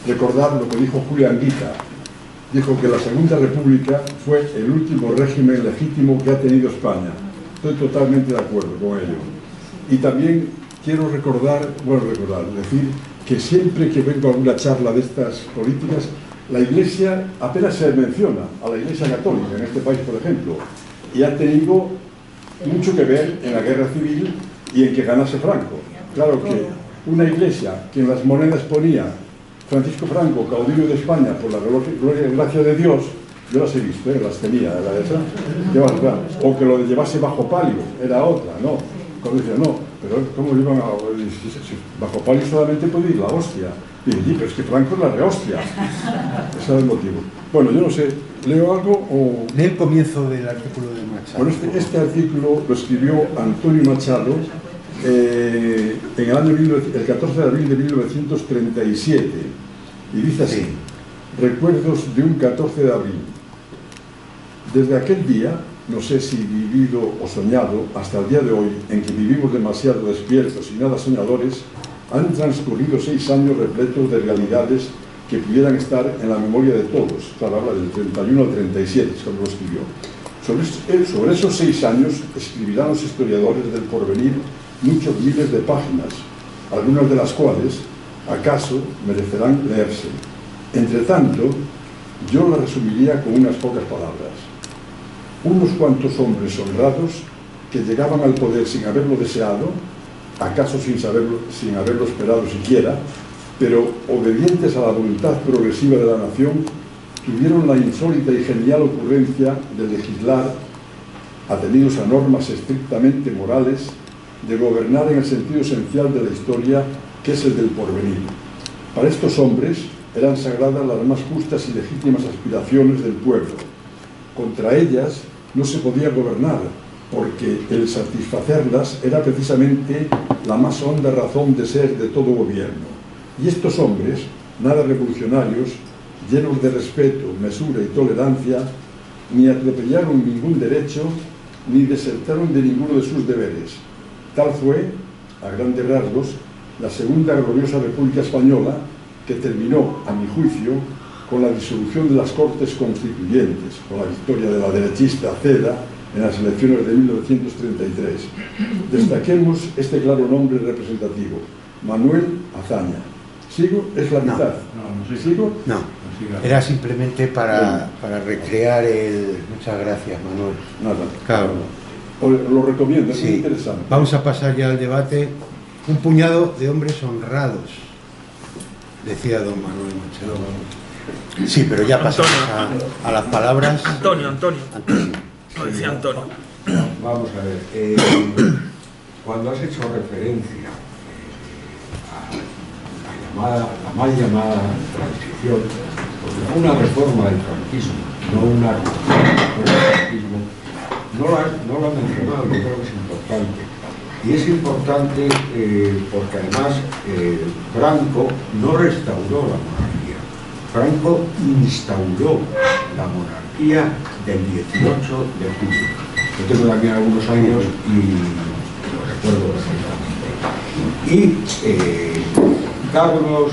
recordar lo que dijo Julio Anguita. Dijo que la Segunda República fue el último régimen legítimo que ha tenido España. Estoy totalmente de acuerdo con ello. Y también quiero decir que siempre que vengo a una charla de estas políticas, la Iglesia apenas se menciona, a la Iglesia Católica en este país, por ejemplo, y ha tenido mucho que ver en la guerra civil y en que ganase Franco. Claro que una Iglesia que en las monedas ponía Francisco Franco, caudillo de España por la gloria y gracia de Dios, yo las he visto, las tenía, la de esa, o que lo de llevarse bajo palio, era otra, ¿no? Cuando decía, no, pero ¿cómo iban a...? Bajo palio solamente puede ir la hostia. Y dije, pero es que Franco es la rehostia. Ese era el motivo. Bueno, yo no sé, ¿leo algo o...? Lee el comienzo del artículo de Machado. Bueno, este artículo lo escribió Antonio Machado en el 14 de abril de 1937. Y dice así, recuerdos de un 14 de abril. Desde aquel día, no sé si vivido o soñado, hasta el día de hoy, en que vivimos demasiado despiertos y nada soñadores, han transcurrido 6 años repletos de realidades que pudieran estar en la memoria de todos. Claro, habla del 31 al 37, es cuando lo escribió. Sobre esos 6 años escribirán los historiadores del porvenir muchos miles de páginas, algunas de las cuales, acaso, merecerán leerse. Entre tanto, yo la resumiría con unas pocas palabras. Unos cuantos hombres honrados que llegaban al poder sin haberlo deseado, acaso sin haberlo esperado siquiera, pero obedientes a la voluntad progresiva de la nación, tuvieron la insólita y genial ocurrencia de legislar, atenidos a normas estrictamente morales, de gobernar en el sentido esencial de la historia, que es el del porvenir. Para estos hombres eran sagradas las más justas y legítimas aspiraciones del pueblo. Contra ellas no se podía gobernar, porque el satisfacerlas era precisamente la más honda razón de ser de todo gobierno. Y estos hombres, nada revolucionarios, llenos de respeto, mesura y tolerancia, ni atropellaron ningún derecho, ni desertaron de ninguno de sus deberes. Tal fue, a grandes rasgos, la segunda gloriosa República Española, que terminó, a mi juicio, con la disolución de las Cortes Constituyentes, con la victoria de la derechista Ceda en las elecciones de 1933. Destaquemos este claro nombre representativo, Manuel Azaña. ¿Sigo? ¿Es la mitad? No, ¿Sigo? No, era simplemente para recrear el... Muchas gracias, Manuel. Nada. Claro. Lo recomiendo, es muy Sí. interesante. Vamos a pasar ya al debate. Un puñado de hombres honrados, decía don Manuel Machado. Sí, pero ya pasamos a las palabras. Antonio. Antonio. Lo decía Antonio. Vamos a ver, cuando has hecho referencia a la mal llamada transición, porque fue una reforma del franquismo, no una reforma del franquismo, no lo ha mencionado, yo creo que es importante. Y es importante porque además Franco no restauró la monarquía, Franco instauró la monarquía del 18 de julio. Yo tengo también algunos años y lo recuerdo perfectamente. Y Carlos,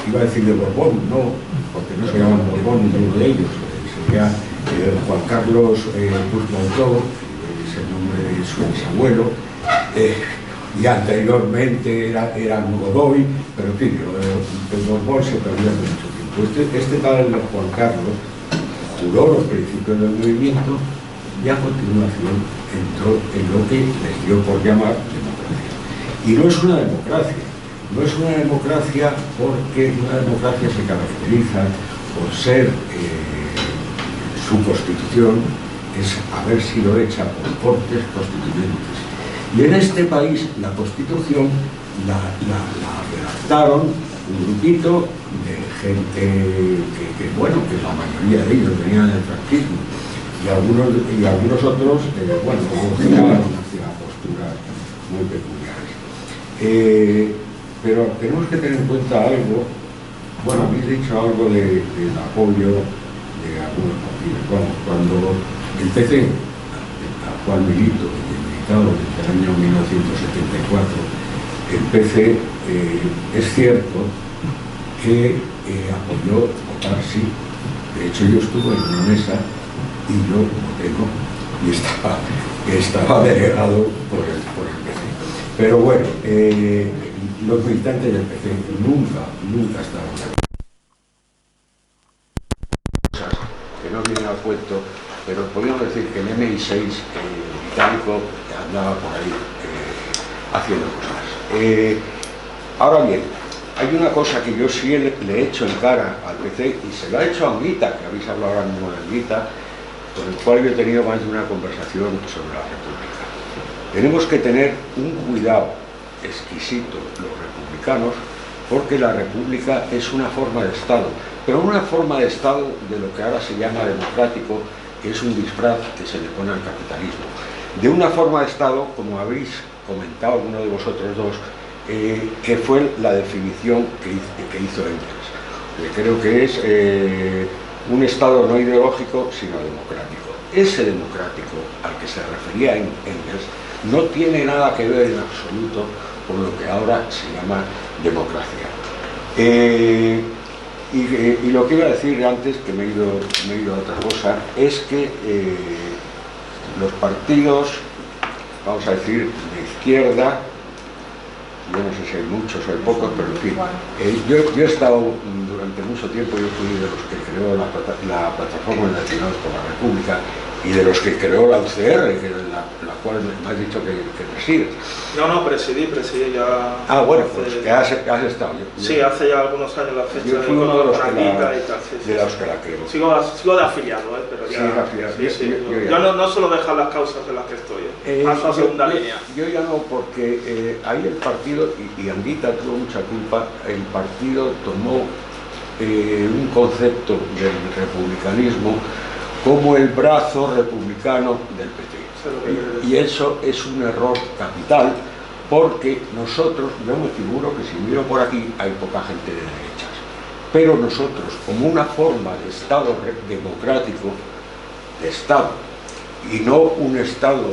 iba a decir de Borbón, no, porque no se llaman Borbón ninguno de ellos, sería Juan Carlos Puigdemont, es el nombre de su bisabuelo, y anteriormente eran Godoy, pero en fin, el Borbón se perdió hace mucho tiempo. Este tal Juan Carlos juró los principios del movimiento y a continuación entró en lo que les dio por llamar democracia. Y no es una democracia. No es una democracia porque una democracia se caracteriza por ser su constitución es haber sido hecha por cortes constituyentes. Y en este país la constitución la redactaron un grupito de gente que la mayoría de ellos venían del franquismo y algunos otros, como llegaban hacia posturas muy peculiares. Pero tenemos que tener en cuenta algo. Bueno, habéis dicho algo del apoyo de algunos partidos. Cuando el PC, al cual milito y he militado desde el año 1974, el PC es cierto que apoyó votar sí. De hecho, yo estuve en una mesa y yo voté no, y estaba delegado por el PC. Pero bueno, los militantes del PC nunca estaban de acuerdo. Cosas que no vienen al cuento, pero podríamos decir que el MI6 británico andaba por ahí haciendo cosas. Ahora bien, hay una cosa que yo sí le he hecho en cara al PC, y se lo ha hecho a Anguita, que habéis hablado ahora mismo de Anguita, con el cual yo he tenido más de una conversación sobre la República. Tenemos que tener un cuidado exquisito los republicanos, porque la República es una forma de Estado, pero una forma de Estado de lo que ahora se llama democrático, que es un disfraz que se le pone al capitalismo. De una forma de Estado, como habéis comentado alguno de vosotros dos, que fue la definición que hizo Engels. Creo que es un Estado no ideológico, sino democrático. Ese democrático al que se refería Engels no tiene nada que ver en absoluto con lo que ahora se llama democracia. Y lo que iba a decir antes, que me he ido a otra cosa, es que los partidos, vamos a decir, de izquierda, yo no sé si hay muchos o hay pocos, pero en fin, yo he estado durante mucho tiempo, yo fui de los que creó la Plataforma de Nacionales por la República y de los que creó la UCR, la cual me has dicho que presides. No, presidí ya. Ah, bueno, pues que has estado. Sí, hace ya algunos años la fecha. Yo fui uno de los que la creo. Sigo de afiliado, pero ya. Sí, afiliado. Yo no suelo dejar las causas en las que estoy. Paso a segunda línea. Yo ya no, porque ahí el partido, y Anguita tuvo mucha culpa, el partido tomó un concepto del republicanismo como el brazo republicano del PT. Y eso es un error capital, porque nosotros, yo me figuro que si miro por aquí hay poca gente de derechas, pero nosotros, como una forma de Estado democrático, de Estado, y no un Estado,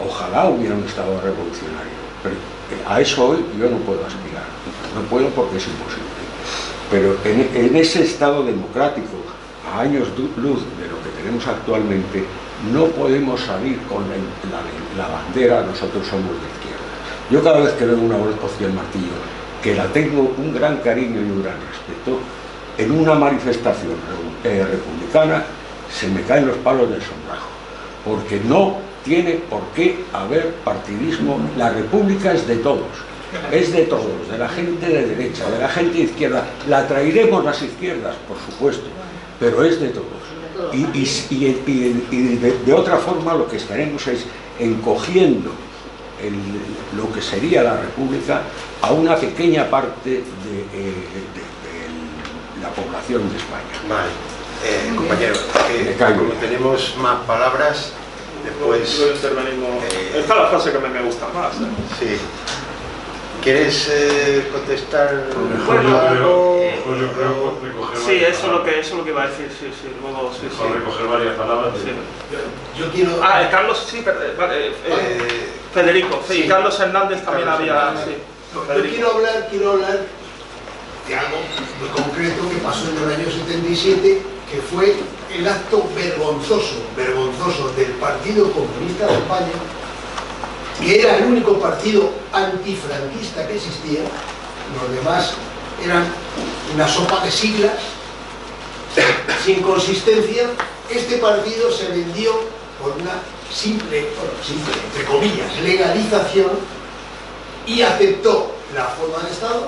ojalá hubiera un Estado revolucionario, pero a eso hoy yo no puedo aspirar, no puedo porque es imposible. Pero en ese Estado democrático, a años luz de lo que tenemos actualmente, no podemos salir con la bandera "nosotros somos de izquierda". Yo cada vez que veo una Opción Martillo, que la tengo un gran cariño y un gran respeto, en una manifestación republicana se me caen los palos del sombrajo, porque no tiene por qué haber partidismo. La República es de todos, de la gente de derecha, de la gente de izquierda. La traeremos las izquierdas, por supuesto, pero es de todos. Y de otra forma lo que estaremos es encogiendo lo que sería la República a una pequeña parte de la población de España. Vale, compañeros, como tenemos más palabras, después... intervenimos. Esta es la frase que me gusta más. Sí. ¿Quieres contestar? Bueno, sí, eso es lo que iba a decir, sí. Luego, sí. Recoger varias palabras. Sí. Yo quiero... Carlos, sí, Federico, sí, Carlos Hernández también había... Sí. Yo quiero hablar de algo muy concreto que pasó en el año 77, que fue el acto vergonzoso del Partido Comunista de España, que era el único partido antifranquista que existía. Los demás eran una sopa de siglas sin consistencia. Este partido se vendió por una simple, entre comillas, legalización y aceptó la forma de Estado,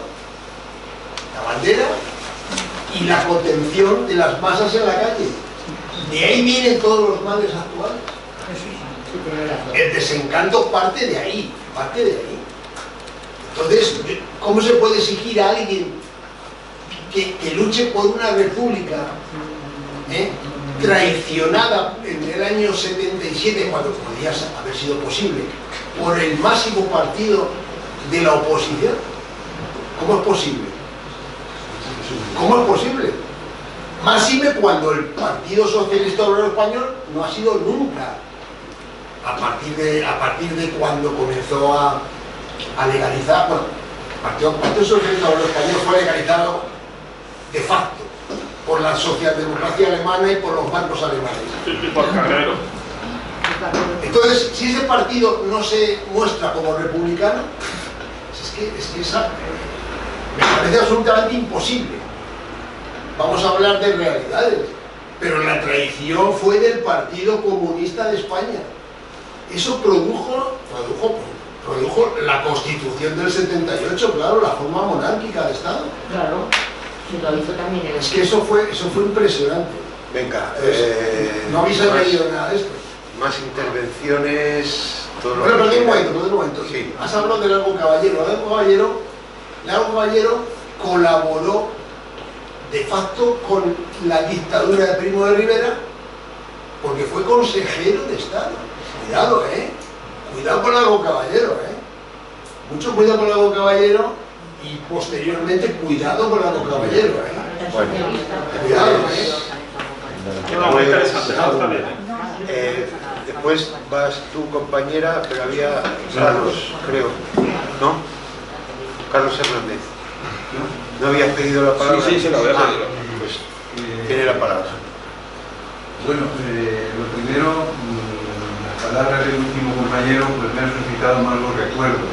la bandera y la contención de las masas en la calle. De ahí vienen todos los males actuales. El desencanto parte de ahí, parte de ahí. Entonces, ¿cómo se puede exigir a alguien que luche por una república traicionada en el año 77, cuando podría haber sido posible, por el máximo partido de la oposición? ¿Cómo es posible? ¿Cómo es posible? Máxime cuando el Partido Socialista Obrero Español no ha sido nunca, a partir de cuando comenzó a legalizar, bueno, el Partido Socialista Obrero Español fue legalizado de facto por la socialdemocracia alemana y por los bancos alemanes. Y por Carrero. Entonces, si ese partido no se muestra como republicano, es que me parece absolutamente imposible. Vamos a hablar de realidades, pero la traición fue del Partido Comunista de España. Eso produjo la Constitución del 78, claro, la forma monárquica de Estado. Claro, y lo hizo también el... Es que eso fue impresionante. Venga, no habéis añadido nada de esto. más intervenciones. Pero un momento. Sí. Has hablado de Largo Caballero. Largo Caballero colaboró de facto con la dictadura de Primo de Rivera porque fue consejero de Estado. Cuidado, cuidado con Largo Caballero, mucho cuidado con Largo Caballero y posteriormente cuidado con Largo Caballero, Bueno, cuidado, No, muy interesante, está bien. Después vas tu compañera, pero había Carlos, creo, ¿no? Carlos Hernández. ¿No habías pedido la palabra? Sí, lo había pedido. Pues tiene la palabra. Bueno, lo primero, las palabras del último compañero pues me han suscitado malos recuerdos.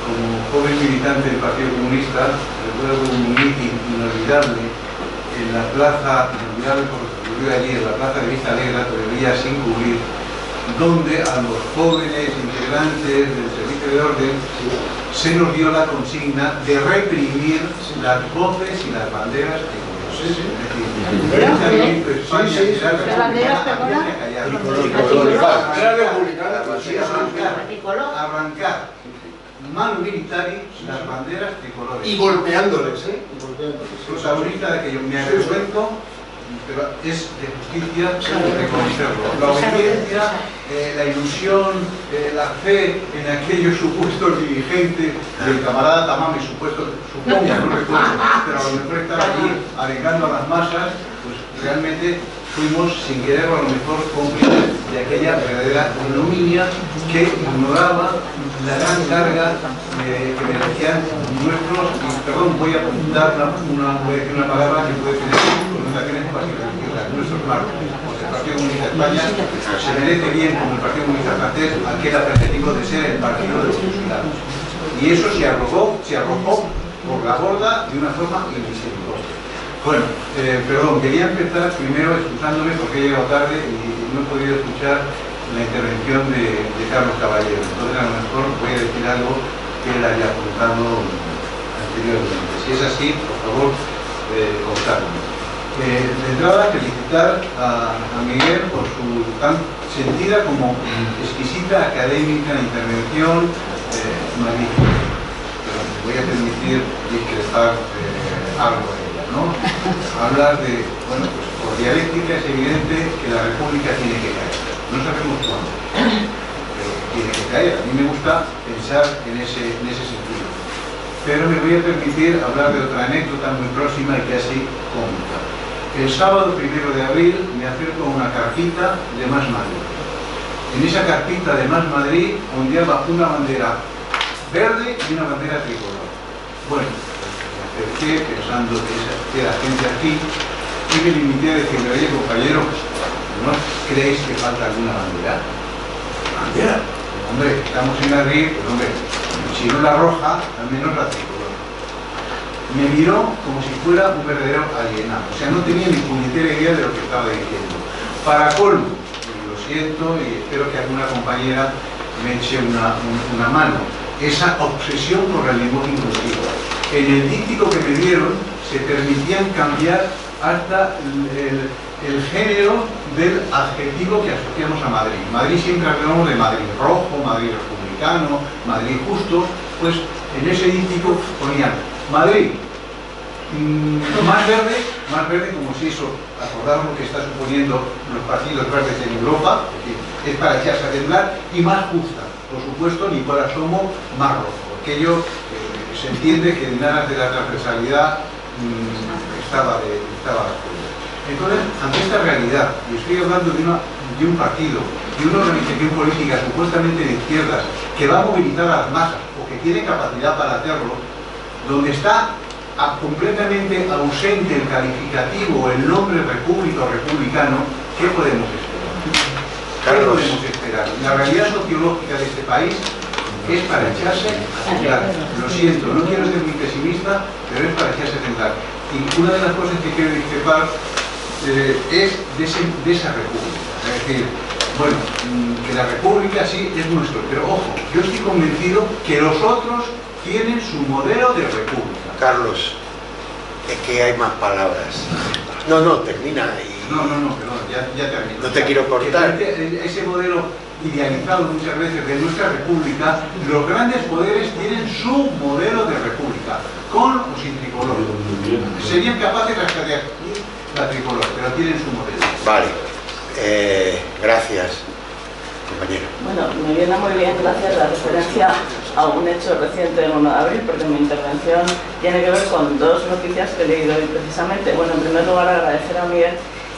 Como joven militante del Partido Comunista, recuerdo un mitin inolvidable en la plaza, inolvidable porque ocurrió allí, en la plaza de Vista Alegre, todavía sin cubrir, donde a los jóvenes integrantes del servicio de orden se nos dio la consigna de reprimir las voces y las banderas tricolores. Es decir, ¿Las banderas arrancar manu militari las banderas tricolores. y golpeándoles, Protagonista de aquello, me avergüenzo, pero es de justicia reconocerlo. La obediencia, la ilusión, la fe en aquellos supuestos dirigentes del camarada Tamame, supuesto, supongo, no recuerdo, pero a lo mejor estar allí arengando a las masas, pues realmente fuimos sin querer a lo mejor cómplices de aquella verdadera ignominia que ignoraba la gran carga que merecían nuestros, y perdón, voy a apuntar voy a decir una palabra que puede tener connotaciones particularmente nuestros marcos. Porque el Partido Comunista de España se merece bien, como el Partido Comunista francés, aquel apelativo de ser el partido de los fusilados. Y eso se arrojó por la borda de una forma invisible. Bueno, perdón, quería empezar primero excusándome porque he llegado tarde y no he podido escuchar la intervención de Carlos Caballero. Entonces a lo mejor voy a decir algo que él haya apuntado anteriormente. Si es así, por favor, contadme. De entrada, felicitar a Miguel por su tan sentida como exquisita académica intervención magnífica. Pero me voy a permitir discrepar algo de ella, ¿no? Hablar de, bueno, pues por dialéctica es evidente que la República tiene que caer. No sabemos cuándo, pero tiene que caer. A mí me gusta pensar en ese sentido. Pero me voy a permitir hablar de otra anécdota muy próxima y casi cómica. El sábado 1 de abril me acerco a una carpita de Más Madrid. En esa carpita de Más Madrid ondeaba una bandera verde y una bandera tricolor. Bueno, me acerqué pensando que era gente aquí y me limité a decirle, oye compañero, ¿no creéis que falta alguna bandera? ¿Bandera? Hombre, estamos en Madrid, pues hombre, si no la roja, al menos la tricolor. Me miró como si fuera un verdadero alienado, o sea, no tenía ni puñetera idea de lo que estaba diciendo. Para colmo, y lo siento y espero que alguna compañera me eche una mano. Esa obsesión por el lenguaje inclusivo. En el díptico que me dieron se permitían cambiar hasta el género del adjetivo que asociamos a Madrid. Madrid siempre hablamos de Madrid rojo, Madrid republicano, Madrid justo. Pues en ese díptico ponían Madrid más verde, como si eso, acordaron lo que está suponiendo los partidos verdes en Europa, que es para echarse a temblar, y más justa. Por supuesto, Nicolás Somo más rojo. Aquello se entiende que en aras de la transversalidad estaba de acuerdo. Entonces, ante esta realidad, y estoy hablando de un partido, de una organización política supuestamente de izquierdas, que va a movilizar a las masas, o que tiene capacidad para hacerlo, donde está completamente ausente el calificativo, el nombre república o republicano, ¿qué podemos esperar? ¿Qué podemos esperar? La realidad sociológica de este país es para echarse a temblar. Lo siento, no quiero ser muy pesimista, pero es para echarse a temblar. Y una de las cosas que quiero discrepar es de esa república. Es decir, bueno, que la república sí es nuestro, pero ojo, yo estoy convencido que los otros tienen su modelo de república. Carlos, es que hay más palabras. No, termina. No, perdón, ya termino. No te quiero cortar. Ese modelo idealizado muchas veces de nuestra república, los grandes poderes tienen su modelo de república, con o sin tricolor. Serían capaces hasta de adquirir la tricolor, pero tienen su modelo. Vale, gracias, compañero. Bueno, me viene muy bien, gracias, la referencia a un hecho reciente del 1 de abril, porque mi intervención tiene que ver con dos noticias que he leído hoy precisamente. Bueno, en primer lugar, agradecer a Miguel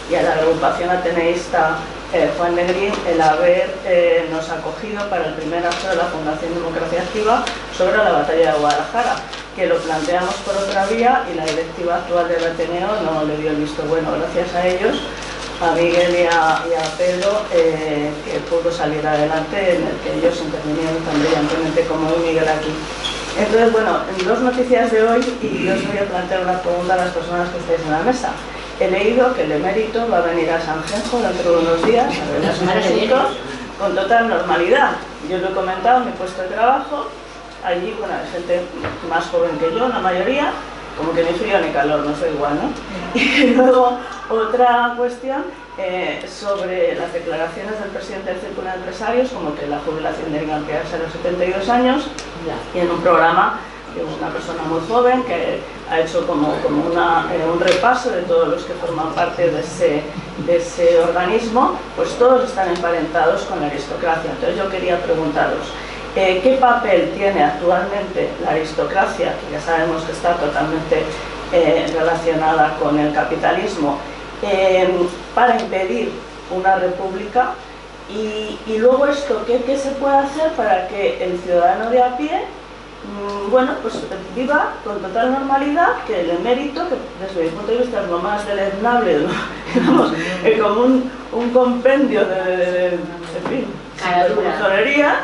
y a la agrupación ateneísta Juan Negrín el habernos acogido para el primer acto de la Fundación Democracia Activa sobre la batalla de Guadalajara, que lo planteamos por otra vía y la directiva actual del Ateneo no le dio el visto bueno. Gracias a ellos, a Miguel y a Pedro, que pudo salir adelante, en el que ellos intervinieron tan brillantemente como hoy Miguel aquí. Entonces, bueno, en dos noticias de hoy, y yo os voy a plantear una pregunta a las personas que estáis en la mesa. He leído que el emérito va a venir a San Genjo dentro de unos días a arreglar sus asuntos con total normalidad. Yo lo he comentado en mi puesto de trabajo. Allí, bueno, hay gente más joven que yo, la mayoría, como que ni frío ni calor, no soy igual, ¿no? Y luego, otra cuestión sobre las declaraciones del presidente del Círculo de Empresarios, como que la jubilación debería ampliarse a los 72 años, y en un programa de una persona muy joven que ha hecho como un repaso de todos los que forman parte de ese organismo, pues todos están emparentados con la aristocracia. Entonces yo quería preguntaros, ¿qué papel tiene actualmente la aristocracia, que ya sabemos que está totalmente relacionada con el capitalismo, para impedir una república? Y luego esto, ¿qué se puede hacer para que el ciudadano de a pie, bueno, pues viva con total normalidad, que el emérito, que desde mi punto de vista es lo más deleznable, digamos, como un compendio de masonerías,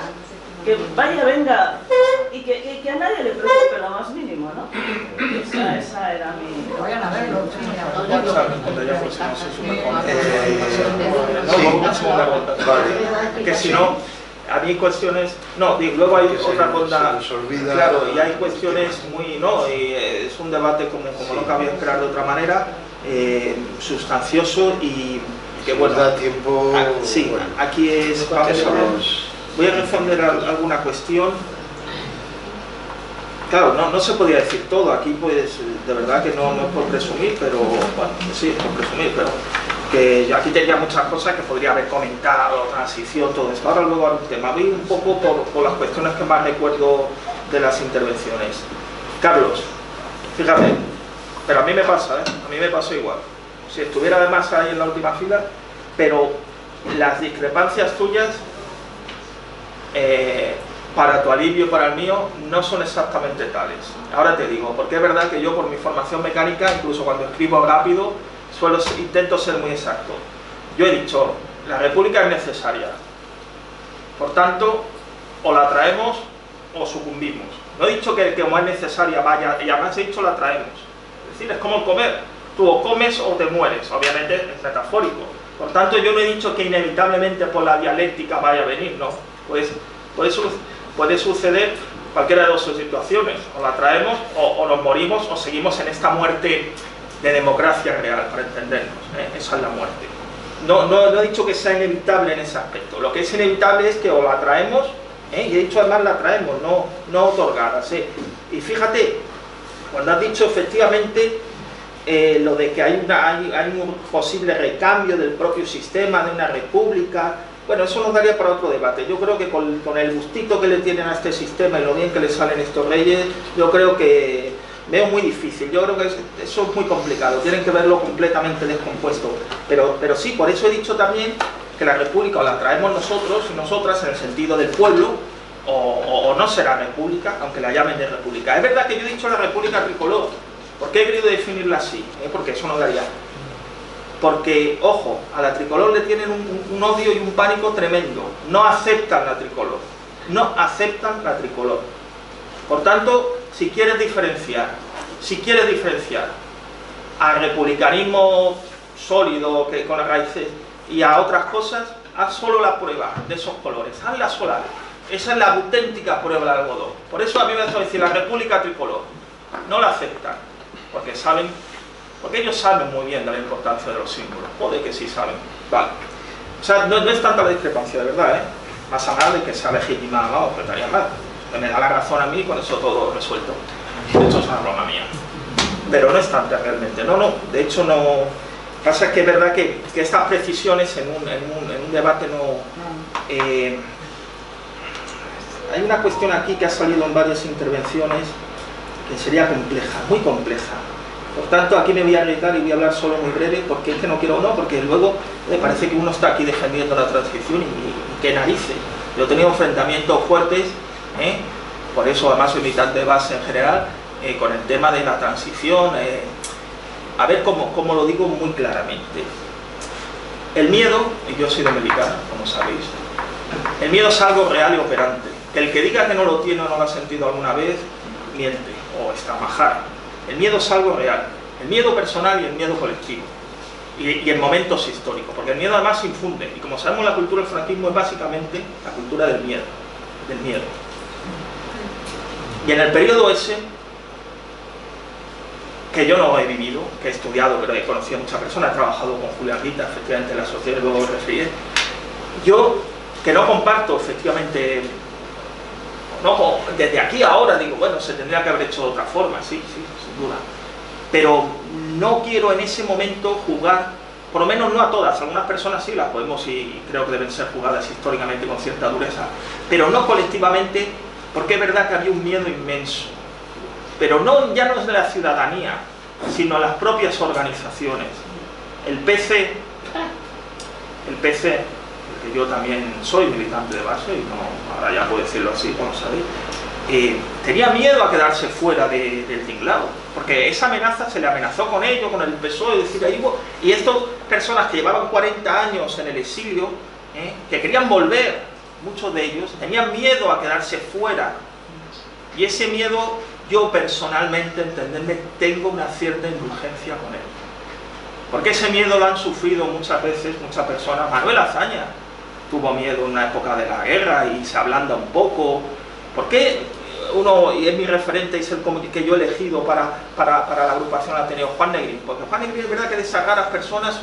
que vaya, venga, y que a nadie le preocupe lo más mínimo, ¿no? Esa era mi... Vayan a verlo. Que si no, había cuestiones, no, luego hay otra ronda, claro, y hay cuestiones muy, no, y es un debate como no cabía esperar de otra manera, sustancioso y que bueno, da tiempo. Sí, bueno, aquí es, voy a responder alguna cuestión. Claro, no se podía decir todo, aquí pues de verdad que no es por presumir, pero bueno, sí, es por presumir, pero que yo aquí tenía muchas cosas que podría haber comentado, transición, todo esto. Ahora luego al tema, voy un poco por las cuestiones que más recuerdo de las intervenciones. Carlos, fíjate, pero a mí me pasa, a mí me pasó igual. Si estuviera además ahí en la última fila, pero las discrepancias tuyas, para tu alivio, para el mío, no son exactamente tales. Ahora te digo, porque es verdad que yo por mi formación mecánica, incluso cuando escribo rápido, intento ser muy exacto. Yo he dicho, la república es necesaria. Por tanto, o la traemos o sucumbimos. No he dicho que como es necesaria vaya, y además he dicho la traemos. Es decir, es como el comer. Tú o comes o te mueres. Obviamente es metafórico. Por tanto, yo no he dicho que inevitablemente por la dialéctica vaya a venir, no. Pues puede suceder cualquiera de dos situaciones, o la traemos o nos morimos o seguimos en esta muerte de democracia real, para entendernos, esa es la muerte. No he dicho que sea inevitable en ese aspecto, lo que es inevitable es que o la traemos, y he dicho además la traemos, no otorgadas. Y fíjate, cuando has dicho efectivamente lo de que hay un posible recambio del propio sistema, de una república, bueno, eso nos daría para otro debate. Yo creo que con el gustito que le tienen a este sistema y lo bien que le salen estos reyes, yo creo que veo muy difícil. Yo creo que eso es muy complicado, tienen que verlo completamente descompuesto. Pero sí, por eso he dicho también que la república o la traemos nosotros y nosotras en el sentido del pueblo, o no será república, aunque la llamen de república. Es verdad que yo he dicho la república tricolor. ¿Por qué he querido definirla así? Porque eso no daría. Porque, ojo, a la tricolor le tienen un odio y un pánico tremendo. No aceptan la tricolor. No aceptan la tricolor. Por tanto, si quieres diferenciar al republicanismo sólido, que con raíces, y a otras cosas, haz solo la prueba de esos colores. Hazla sola. Esa es la auténtica prueba del algodón. Por eso a mí me hace decir la república tricolor. No la aceptan. Porque ellos saben muy bien de la importancia de los símbolos. Joder que sí saben. Vale. O sea, no es tanta la discrepancia, de verdad, Más allá de que sea legitimada, vamos, que estaría mal. Me da la razón a mí y con eso todo resuelto. De hecho, es una broma mía. Pero no es tanta realmente. No. De hecho, no. Pasa que es verdad que estas precisiones en un debate no. Hay una cuestión aquí que ha salido en varias intervenciones que sería compleja, muy compleja. Por tanto, aquí me voy a arriesgar y voy a hablar solo muy breve, porque es que no quiero porque luego me parece que uno está aquí defendiendo la transición y qué narices. Yo he tenido enfrentamientos fuertes, por eso además soy militante de base en general, con el tema de la transición. A ver cómo lo digo muy claramente. El miedo, y yo soy de militar, como sabéis, el miedo es algo real y operante. Que el que diga que no lo tiene o no lo ha sentido alguna vez, miente o está majara. El miedo es algo real, el miedo personal y el miedo colectivo, y en momentos históricos, porque el miedo además se infunde, y como sabemos la cultura del franquismo es básicamente la cultura del miedo. Y en el periodo ese, que yo no he vivido, que he estudiado, pero he conocido a muchas personas, he trabajado con Julián Guita, efectivamente en la sociedad, luego me referiré, yo, que no comparto efectivamente. No, desde aquí ahora digo, bueno, se tendría que haber hecho de otra forma, sí, sin duda. Pero no quiero en ese momento juzgar, por lo menos no a todas, algunas personas sí las podemos y creo que deben ser juzgadas históricamente con cierta dureza, pero no colectivamente, porque es verdad que había un miedo inmenso. Pero ya no es de la ciudadanía, sino las propias organizaciones. El PC, que yo también soy militante de base, y ahora ya puedo decirlo así, como sabéis, tenía miedo a quedarse fuera del tinglado, porque esa amenaza se le amenazó con ello, con el PSOE, decir, y estas personas que llevaban 40 años en el exilio, que querían volver, muchos de ellos, tenían miedo a quedarse fuera, y ese miedo, yo personalmente, entenderme, tengo una cierta indulgencia con él, porque ese miedo lo han sufrido muchas veces, muchas personas. Manuel Azaña tuvo miedo en una época de la guerra y se ablanda un poco. ¿Por qué uno, y es mi referente, es el que yo he elegido para la agrupación Ateneo, Juan Negrín? Porque Juan Negrín es verdad que de sacar a las personas,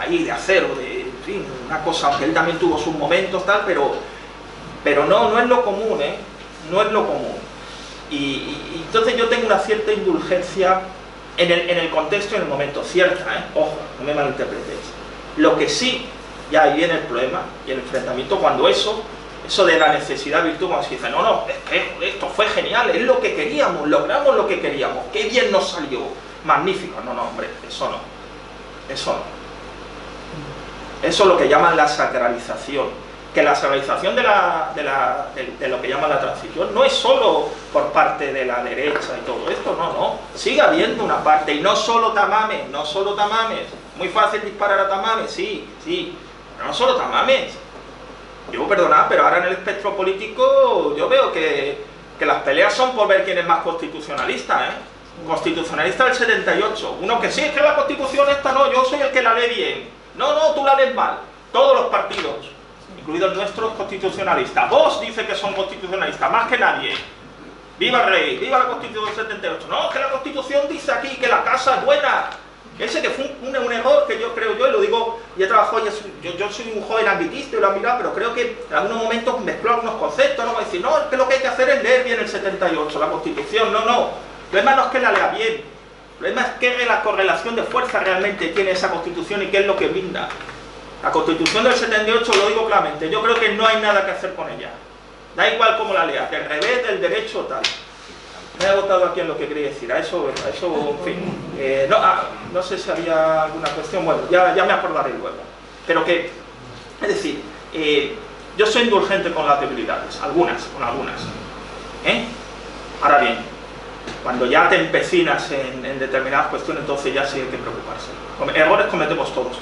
ahí de acero, en fin, una cosa, aunque él también tuvo sus momentos, tal, pero no es lo común, no es lo común. Y entonces yo tengo una cierta indulgencia en el contexto y en el momento, cierta, ojo, no me malinterpretéis. Lo que sí, ya ahí viene el problema y el enfrentamiento, cuando eso de la necesidad virtud, cuando se dice, no, esto fue genial, es lo que queríamos, logramos lo que queríamos, qué bien nos salió, magnífico. No, hombre, eso no. Eso es lo que llaman la sacralización, que la sacralización de lo que llaman la transición no es solo por parte de la derecha y todo esto, no, sigue habiendo una parte, y no solo Tamames, muy fácil disparar a Tamames, sí, pero no solo Tamames. Yo, perdonad, pero ahora en el espectro político yo veo que las peleas son por ver quién es más constitucionalista, Constitucionalista del 78, uno que sí, es que la Constitución esta no, yo soy el que la lee bien, no, tú la lees mal, todos los partidos, incluido el nuestro, es constitucionalista. Vox dice que son constitucionalistas, más que nadie. ¡Viva el rey! ¡Viva la Constitución del 78! No, que la Constitución dice aquí que la casa es buena. Ese que fue un error que yo creo yo, y lo digo, y he trabajado, yo soy un joven ambitista y lo he mirado, pero creo que en algunos momentos mezcló algunos conceptos, no voy a decir, no, es que lo que hay que hacer es leer bien el 78, la Constitución, no. El problema no es que la lea bien, el problema es qué la correlación de fuerza realmente tiene esa Constitución y qué es lo que brinda. La Constitución del 78, lo digo claramente, yo creo que no hay nada que hacer con ella. Da igual cómo la leas, del revés, del derecho, tal. Me he agotado aquí en lo que quería decir, a eso en fin. No sé si había alguna cuestión, bueno, ya me acordaré luego. Pero que, es decir, yo soy indulgente con las debilidades, con algunas. Ahora bien, cuando ya te empecinas en determinadas cuestiones, entonces ya sí hay que preocuparse. Errores cometemos todos.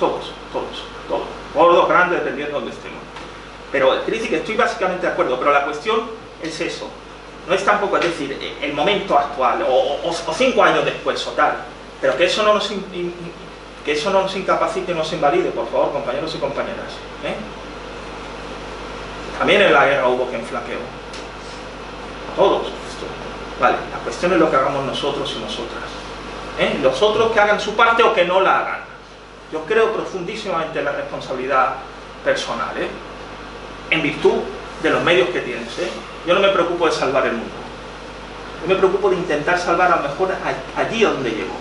Gordos, grandes, dependiendo de donde estemos. Pero quiero decir que estoy básicamente de acuerdo, pero la cuestión es eso. No es tampoco, es decir, el momento actual, o 5 años después, o tal. Pero que eso no nos incapacite y nos invalide, por favor, compañeros y compañeras. También en la guerra hubo quien flaqueó. Todos. Vale, la cuestión es lo que hagamos nosotros y nosotras. Los otros que hagan su parte o que no la hagan. Yo creo profundísimamente en la responsabilidad personal, en virtud de los medios que tienes. Yo no me preocupo de salvar el mundo. Yo me preocupo de intentar salvar a lo mejor allí donde llego.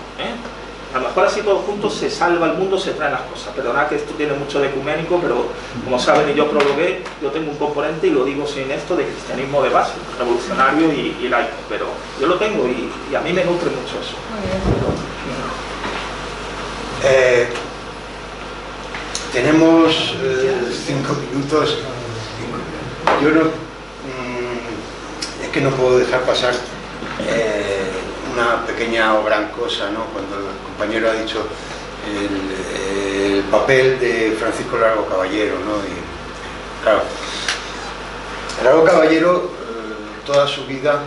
A lo mejor así todos juntos se salva el mundo, se traen las cosas. Perdonad que esto tiene mucho de ecuménico, pero como saben y yo prologué, yo tengo un componente, y lo digo sin esto, de cristianismo de base, revolucionario y laico. Pero yo lo tengo y a mí me nutre mucho eso. Tenemos 5 minutos. Yo no, es que no puedo dejar pasar una pequeña o gran cosa, ¿no? Cuando el compañero ha dicho el papel de Francisco Largo Caballero, ¿no? Y, claro, Largo Caballero toda su vida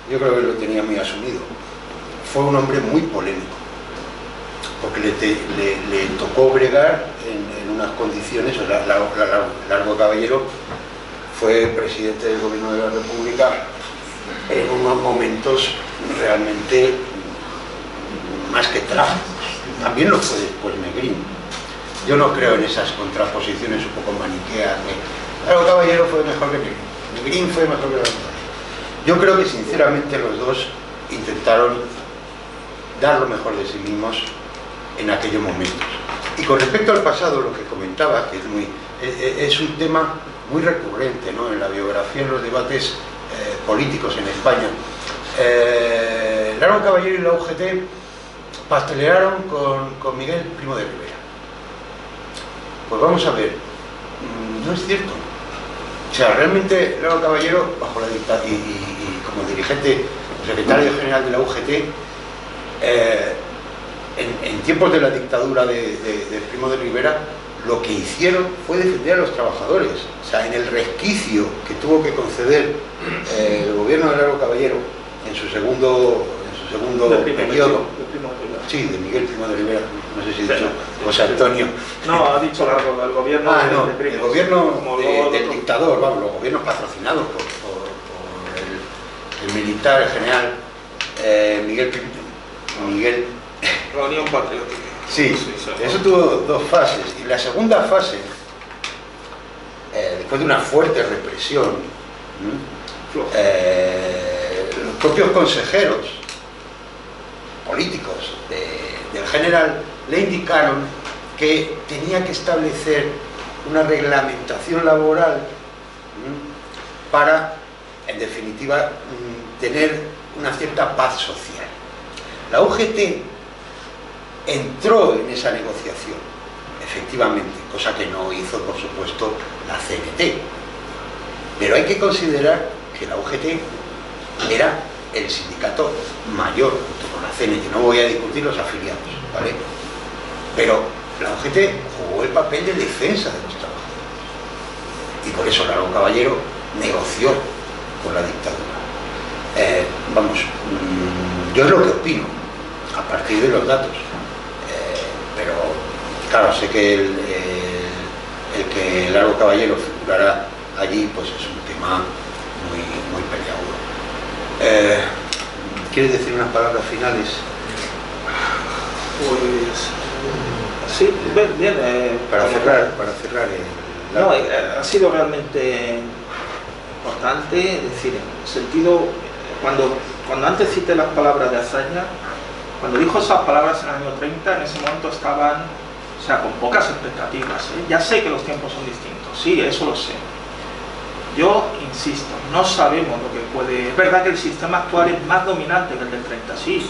yo creo que lo tenía muy asumido. Fue un hombre muy polémico, porque le tocó bregar en unas condiciones. Largo Caballero fue presidente del gobierno de la República en unos momentos realmente más que trágicos. También lo fue después Negrín. Yo no creo en esas contraposiciones un poco maniqueas. Largo Caballero fue mejor que Negrín. Negrín fue mejor que Largo Caballero. Yo creo que sinceramente los dos intentaron dar lo mejor de sí mismos en aquellos momentos. Y con respecto al pasado, lo que comentaba, que es un tema muy recurrente, ¿no? En la biografía, en los debates políticos en España. Largo Caballero y la UGT pastelearon con Miguel Primo de Rivera. Pues vamos a ver, no es cierto. O sea, realmente Largo Caballero, bajo la dictadura y como dirigente, secretario general de la UGT, en tiempos de la dictadura de Primo de Rivera, lo que hicieron fue defender a los trabajadores. O sea, en el resquicio que tuvo que conceder el gobierno de Largo Caballero en su segundo periodo, sí, de Miguel Primo de Rivera, no sé si he dicho José Antonio. No, ha dicho Largo, el gobierno no, de Primo. El gobierno del dictador, vamos, los gobiernos patrocinados por el militar, el general Miguel La Unión Patriótica. Sí, eso tuvo dos fases. Y la segunda fase, después de una fuerte represión, los propios consejeros políticos del general le indicaron que tenía que establecer una reglamentación laboral para, en definitiva, tener una cierta paz social. La UGT entró en esa negociación, efectivamente, cosa que no hizo, por supuesto, la CNT. Pero hay que considerar que la UGT era el sindicato mayor junto con la CNT. No voy a discutir los afiliados, ¿vale? Pero la UGT jugó el papel de defensa de los trabajadores. Y por eso Largo Caballero negoció con la dictadura. Yo es lo que opino, a partir de los datos. Pero, claro, sé que el que Largo Caballero figurara allí, pues es un tema muy peleagudo. ¿Quieres decir unas palabras finales? Pues sí, bien. Para cerrar no, ha sido realmente importante, es decir, en el sentido, cuando antes cité las palabras de Azaña, cuando dijo esas palabras en el año 30, en ese momento estaban, o sea, con pocas expectativas, ¿eh? Ya sé que los tiempos son distintos, sí, eso lo sé. Yo insisto, no sabemos lo que puede... Es verdad que el sistema actual es más dominante que el del 30, sí,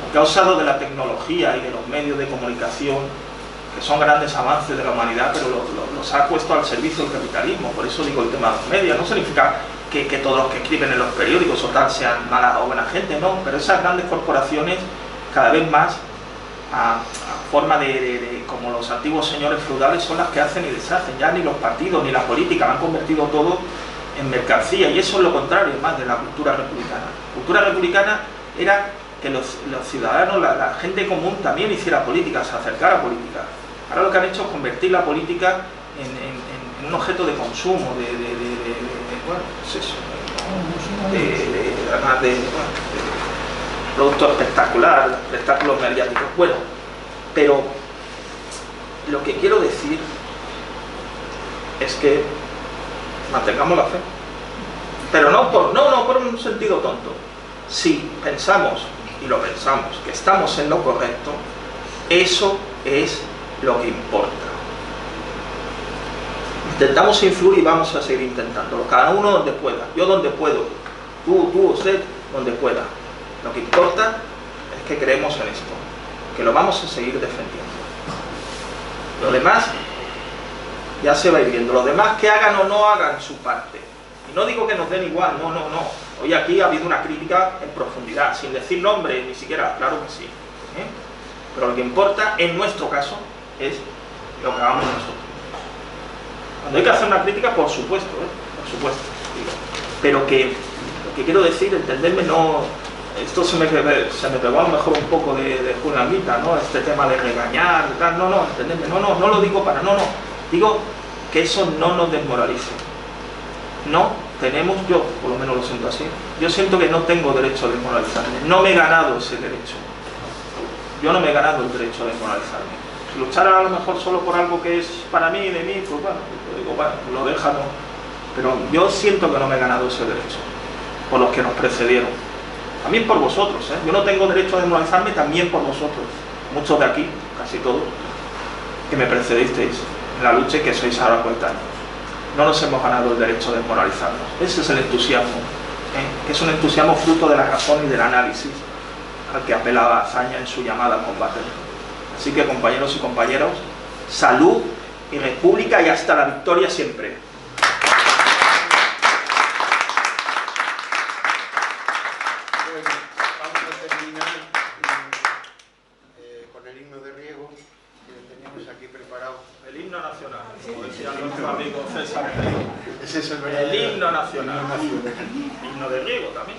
porque ha usado de la tecnología y de los medios de comunicación, que son grandes avances de la humanidad, pero los ha puesto al servicio del capitalismo. Por eso digo el tema de los medios. No significa que todos los que escriben en los periódicos o tal sean mala o buena gente, no, pero esas grandes corporaciones cada vez más a forma de como los antiguos señores feudales son las que hacen y deshacen. Ya ni los partidos ni la política lo han convertido todo en mercancía, y eso es lo contrario más de la cultura republicana. La cultura republicana era que los ciudadanos, la gente común también hiciera política, se acercara a política. Ahora lo que han hecho es convertir la política en un objeto de consumo, bueno, pues eso, además de producto espectacular, espectáculos mediáticos. Bueno, pero lo que quiero decir es que mantengamos la fe, pero no por un sentido tonto. Si pensamos, y lo pensamos, que estamos en lo correcto, eso es lo que importa. Intentamos influir y vamos a seguir intentándolo, cada uno donde pueda, yo donde puedo, tú, usted, donde pueda. Lo que importa es que creemos en esto, que lo vamos a seguir defendiendo. Lo demás ya se va a ir viendo, los demás que hagan o no hagan su parte. Y no digo que nos den igual, no. Hoy aquí ha habido una crítica en profundidad, sin decir nombre ni siquiera, claro que sí. Pero lo que importa, en nuestro caso, es lo que hagamos nosotros. Cuando hay que hacer una crítica, por supuesto, digo. Pero que lo que quiero decir, entenderme, no... Esto se me pegó a lo mejor un poco de Julianita, ¿no? Este tema de regañar, de tal, no, entenderme, no lo digo para... No. Digo que eso no nos desmoralice. No tenemos, yo por lo menos lo siento así, yo siento que no tengo derecho a desmoralizarme, no me he ganado ese derecho, yo no me he ganado el derecho a desmoralizarme. Si luchara a lo mejor solo por algo que es para mí, de mí, pues bueno, digo, bueno, lo deja, no. Pero yo siento que no me he ganado ese derecho, por los que nos precedieron. También por vosotros, ¿eh? Yo no tengo derecho a desmoralizarme, también por vosotros, muchos de aquí, casi todos, que me precedisteis en la lucha y que sois ahora coetáneos. No nos hemos ganado el derecho de desmoralizarnos. Ese es el entusiasmo, que es un entusiasmo fruto de la razón y del análisis al que apelaba Azaña en su llamada al combate. Así que, compañeros y compañeras, salud y república, y hasta la victoria siempre. Vamos a terminar con el himno de riego que teníamos aquí preparado. El himno nacional, como decía nuestro amigo César. Ese es El himno nacional. El himno de riego también.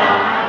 Thank you.